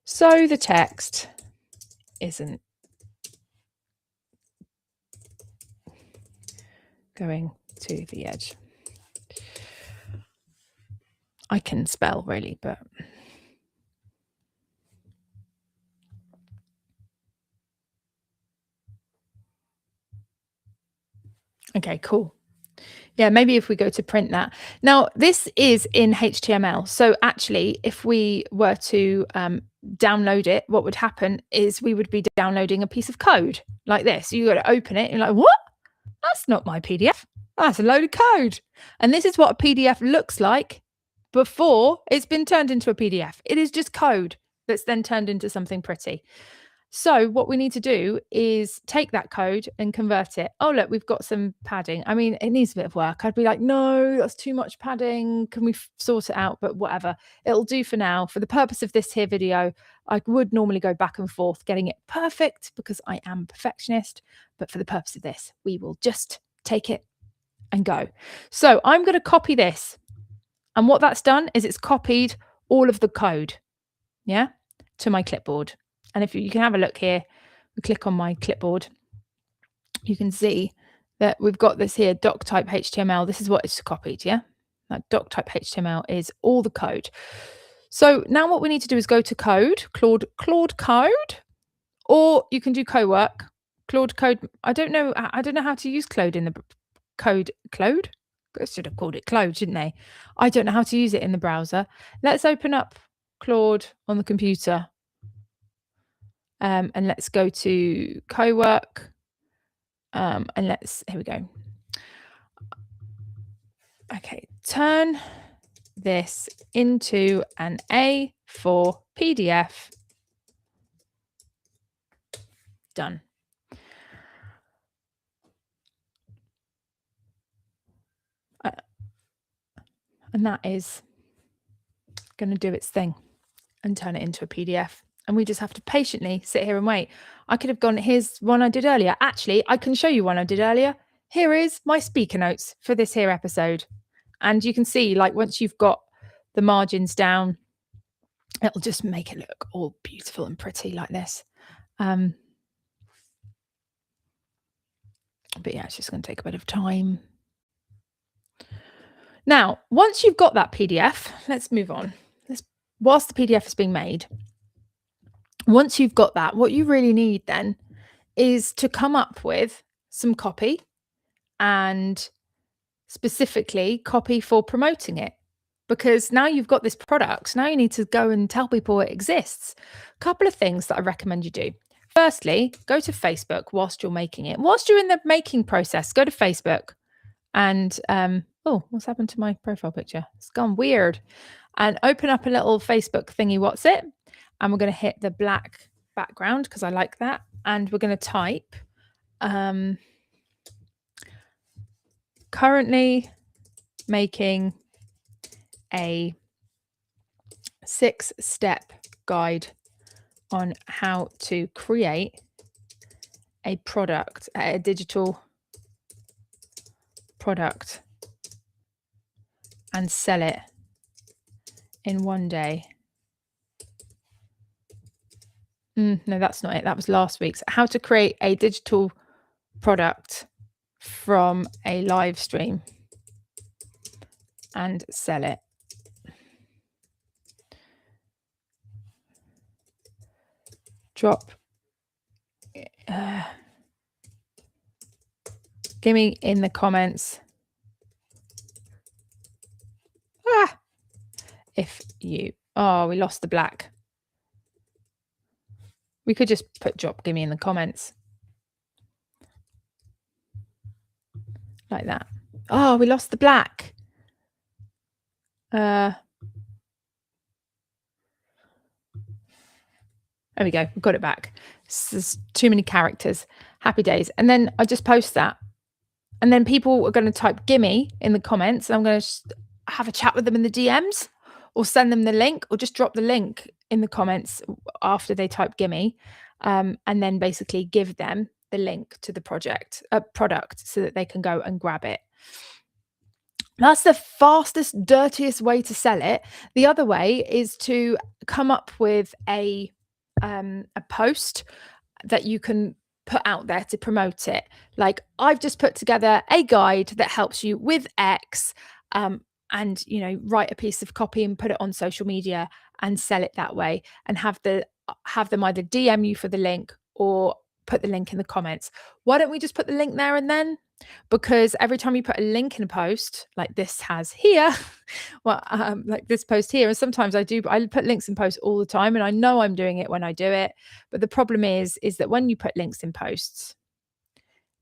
So the text isn't going to the edge. I can spell really, but okay, cool. Yeah, maybe if we go to print that. Now, this is in HTML. So actually, if we were to download it, what would happen is we would be downloading a piece of code like this. You got to open it. You're like, what? That's not my PDF. That's a load of code. And this is what a PDF looks like before it's been turned into a PDF. It is just code that's then turned into something pretty. So what we need to do is take that code and convert it. Oh, look, we've got some padding. I mean, it needs a bit of work. I'd be like, no, that's too much padding. Can we sort it out? But whatever, it'll do for now. For the purpose of this here video, I would normally go back and forth getting it perfect because I am a perfectionist. But for the purpose of this, we will just take it and go. So I'm going to copy this. And what that's done is it's copied all of the code, yeah, to my clipboard. And if you can have a look here, we click on my clipboard, you can see that we've got this here, doc type HTML. This is what it's copied, yeah? That doc type HTML is all the code. So now what we need to do is go to code, Claude Code, or you can do co-work. Claude Code, I don't know how to use Claude in the Claude? I should have called it Claude, shouldn't they? I don't know how to use it in the browser. Let's open up Claude on the computer. And let's go to co-work. And here we go. Okay, turn this into an A4 PDF. Done. And that is going to do its thing and turn it into a PDF. And we just have to patiently sit here and wait. I could have gone, here's one I did earlier. Actually, I can show you one I did earlier. Here is my speaker notes for this here episode. And you can see, like, once you've got the margins down, it'll just make it look all beautiful and pretty like this. But yeah, it's just going to take a bit of time. Now, once you've got that PDF, let's move on. Whilst the PDF is being made, once you've got that, what you really need then is to come up with some copy, and specifically copy for promoting it. Because now you've got this product, now you need to go and tell people it exists. A couple of things that I recommend you do. Firstly, go to Facebook whilst you're making it. Whilst you're in the making process, go to Facebook and, oh, what's happened to my profile picture? It's gone weird. And open up a little Facebook thingy, what's it? And we're going to hit the black background because I like that. And we're going to type, currently making a 6-step guide on how to create a product, a digital product, and sell it in one day. No, that's not it. That was last week's. How to create a digital product from a live stream and sell it. Drop. Give me in the comments if you, oh, we lost the black. We could just put drop gimme in the comments. Like that. Oh, we lost the black. There we go. We've got it back. There's too many characters. Happy days. And then I just post that. And then people are going to type gimme in the comments. And I'm going to have a chat with them in the DMs, or send them the link, or just drop the link in the comments after they type gimme. And then basically give them the link to the product so that they can go and grab it. That's the fastest, dirtiest way to sell it. The other way is to come up with a post that you can put out there to promote it. Like, I've just put together a guide that helps you with X, and write a piece of copy and put it on social media and sell it that way, and have them either DM you for the link or put the link in the comments. Why don't we just put the link there and then? Because every time you put a link in a post like this has here, well, like this post here, and sometimes I put links in posts all the time, and I know I'm doing it when I do it. But the problem is that when you put links in posts,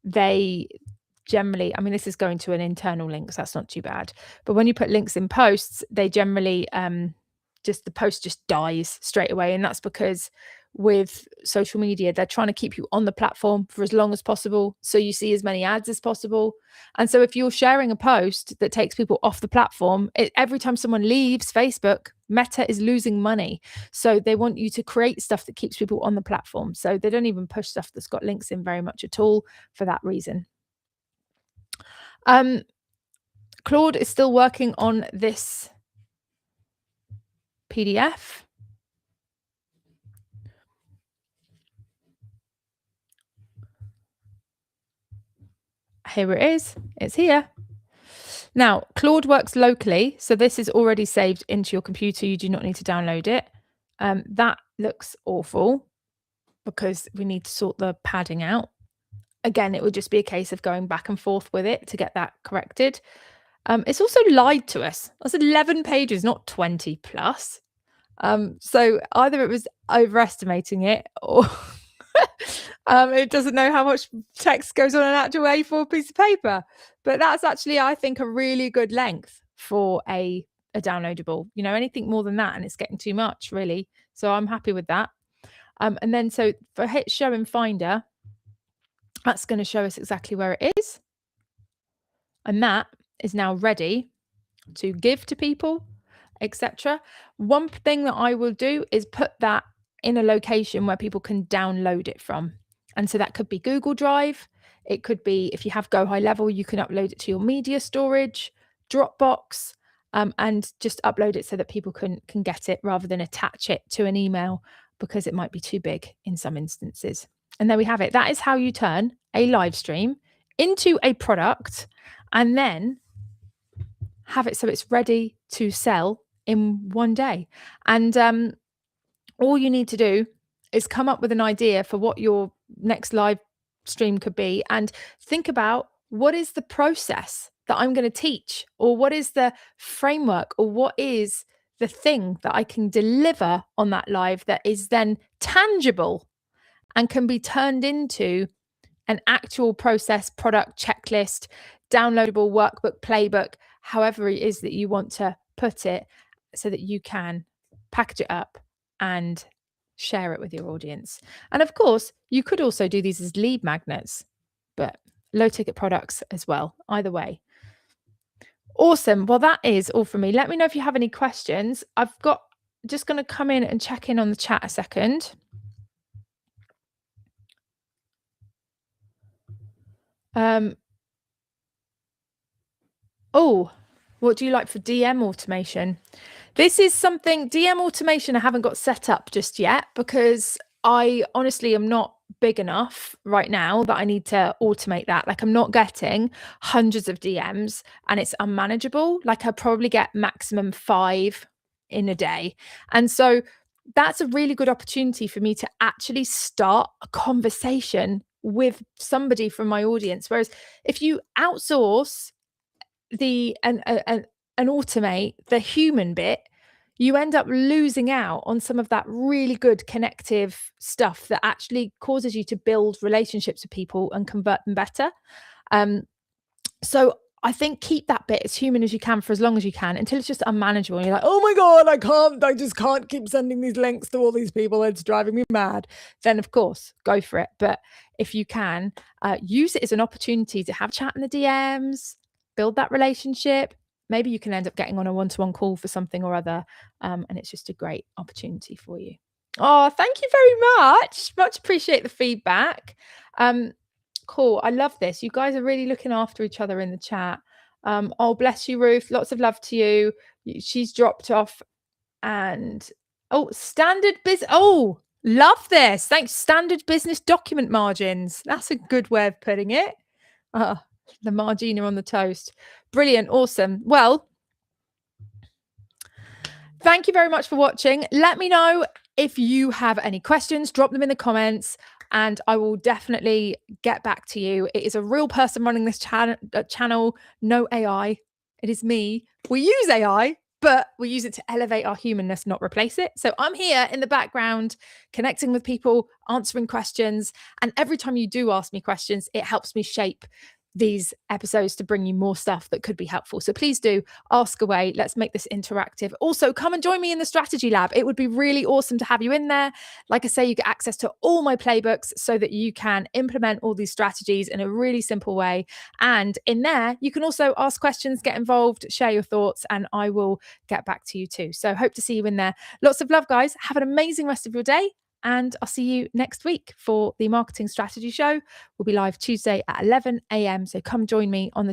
they generally, I mean, this is going to an internal link, so that's not too bad. But when you put links in posts, they generally the post just dies straight away. And that's because with social media, they're trying to keep you on the platform for as long as possible, so you see as many ads as possible. And so if you're sharing a post that takes people off the platform, every time someone leaves Facebook, Meta is losing money. So they want you to create stuff that keeps people on the platform. So they don't even push stuff that's got links in very much at all for that reason. Claude is still working on this PDF. Here it is. It's here. Now, Claude works locally, so this is already saved into your computer. You do not need to download it. That looks awful because we need to sort the padding out. Again, it would just be a case of going back and forth with it to get that corrected. It's also lied to us. That's 11 pages, not 20 plus. So either it was overestimating it, or it doesn't know how much text goes on an actual A4 piece of paper. But that's actually, I think, a really good length for a downloadable. Anything more than that, and it's getting too much, really. So I'm happy with that. And then so for hit show in Finder, that's going to show us exactly where it is. And that is now ready to give to people, etc. One thing that I will do is put that in a location where people can download it from. And so that could be Google Drive. It could be, if you have Go High Level, you can upload it to your media storage, Dropbox, and just upload it so that people can get it rather than attach it to an email, because it might be too big in some instances. And there we have it. That is how you turn a live stream into a product and then have it so it's ready to sell in one day. And all you need to do is come up with an idea for what your next live stream could be, and think about, what is the process that I'm going to teach, or what is the framework, or what is the thing that I can deliver on that live that is then tangible and can be turned into an actual process, product, checklist, downloadable workbook, playbook, however it is that you want to put it, so that you can package it up and share it with your audience. And of course, you could also do these as lead magnets, but low ticket products as well, either way. Awesome. Well, that is all from me. Let me know if you have any questions. Just going to come in and check in on the chat a second. Oh, what do you like for DM automation? This is something, DM automation, I haven't got set up just yet, because I honestly am not big enough right now that I need to automate that. Like, I'm not getting hundreds of DMs and it's unmanageable. Like, I probably get maximum 5 in a day. And so that's a really good opportunity for me to actually start a conversation with somebody from my audience. Whereas if you outsource and automate the human bit, you end up losing out on some of that really good connective stuff that actually causes you to build relationships with people and convert them better. So I think keep that bit as human as you can for as long as you can, until it's just unmanageable. And you're like, oh my God, I just can't keep sending these links to all these people. It's driving me mad. Then of course, go for it. But if you can, use it as an opportunity to have chat in the DMs, build that relationship. Maybe you can end up getting on a one-to-one call for something or other. And it's just a great opportunity for you. Oh, thank you very much. Much appreciate the feedback. Cool. I love this. You guys are really looking after each other in the chat. Oh, bless you, Ruth. Lots of love to you. She's dropped off. And standard business. Oh, love this. Thanks. Standard business document margins. That's a good way of putting it. The margina on the toast. Brilliant. Awesome. Well, thank you very much for watching. Let me know if you have any questions. Drop them in the comments and I will definitely get back to you. It is a real person running this channel. No AI. It is me. We use AI, but we use it to elevate our humanness, not replace it. So I'm here in the background, connecting with people, answering questions. And every time you do ask me questions, it helps me shape these episodes to bring you more stuff that could be helpful. So please do ask away. Let's make this interactive. Also, come and join me in the strategy lab. It would be really awesome to have you in there. Like I say, you get access to all my playbooks so that you can implement all these strategies in a really simple way. And in there, you can also ask questions, get involved, share your thoughts, and I will get back to you too. So hope to see you in there. Lots of love, guys. Have an amazing rest of your day. And I'll see you next week for the Marketing Strategy Show. We'll be live Tuesday at 11 a.m. So come join me on the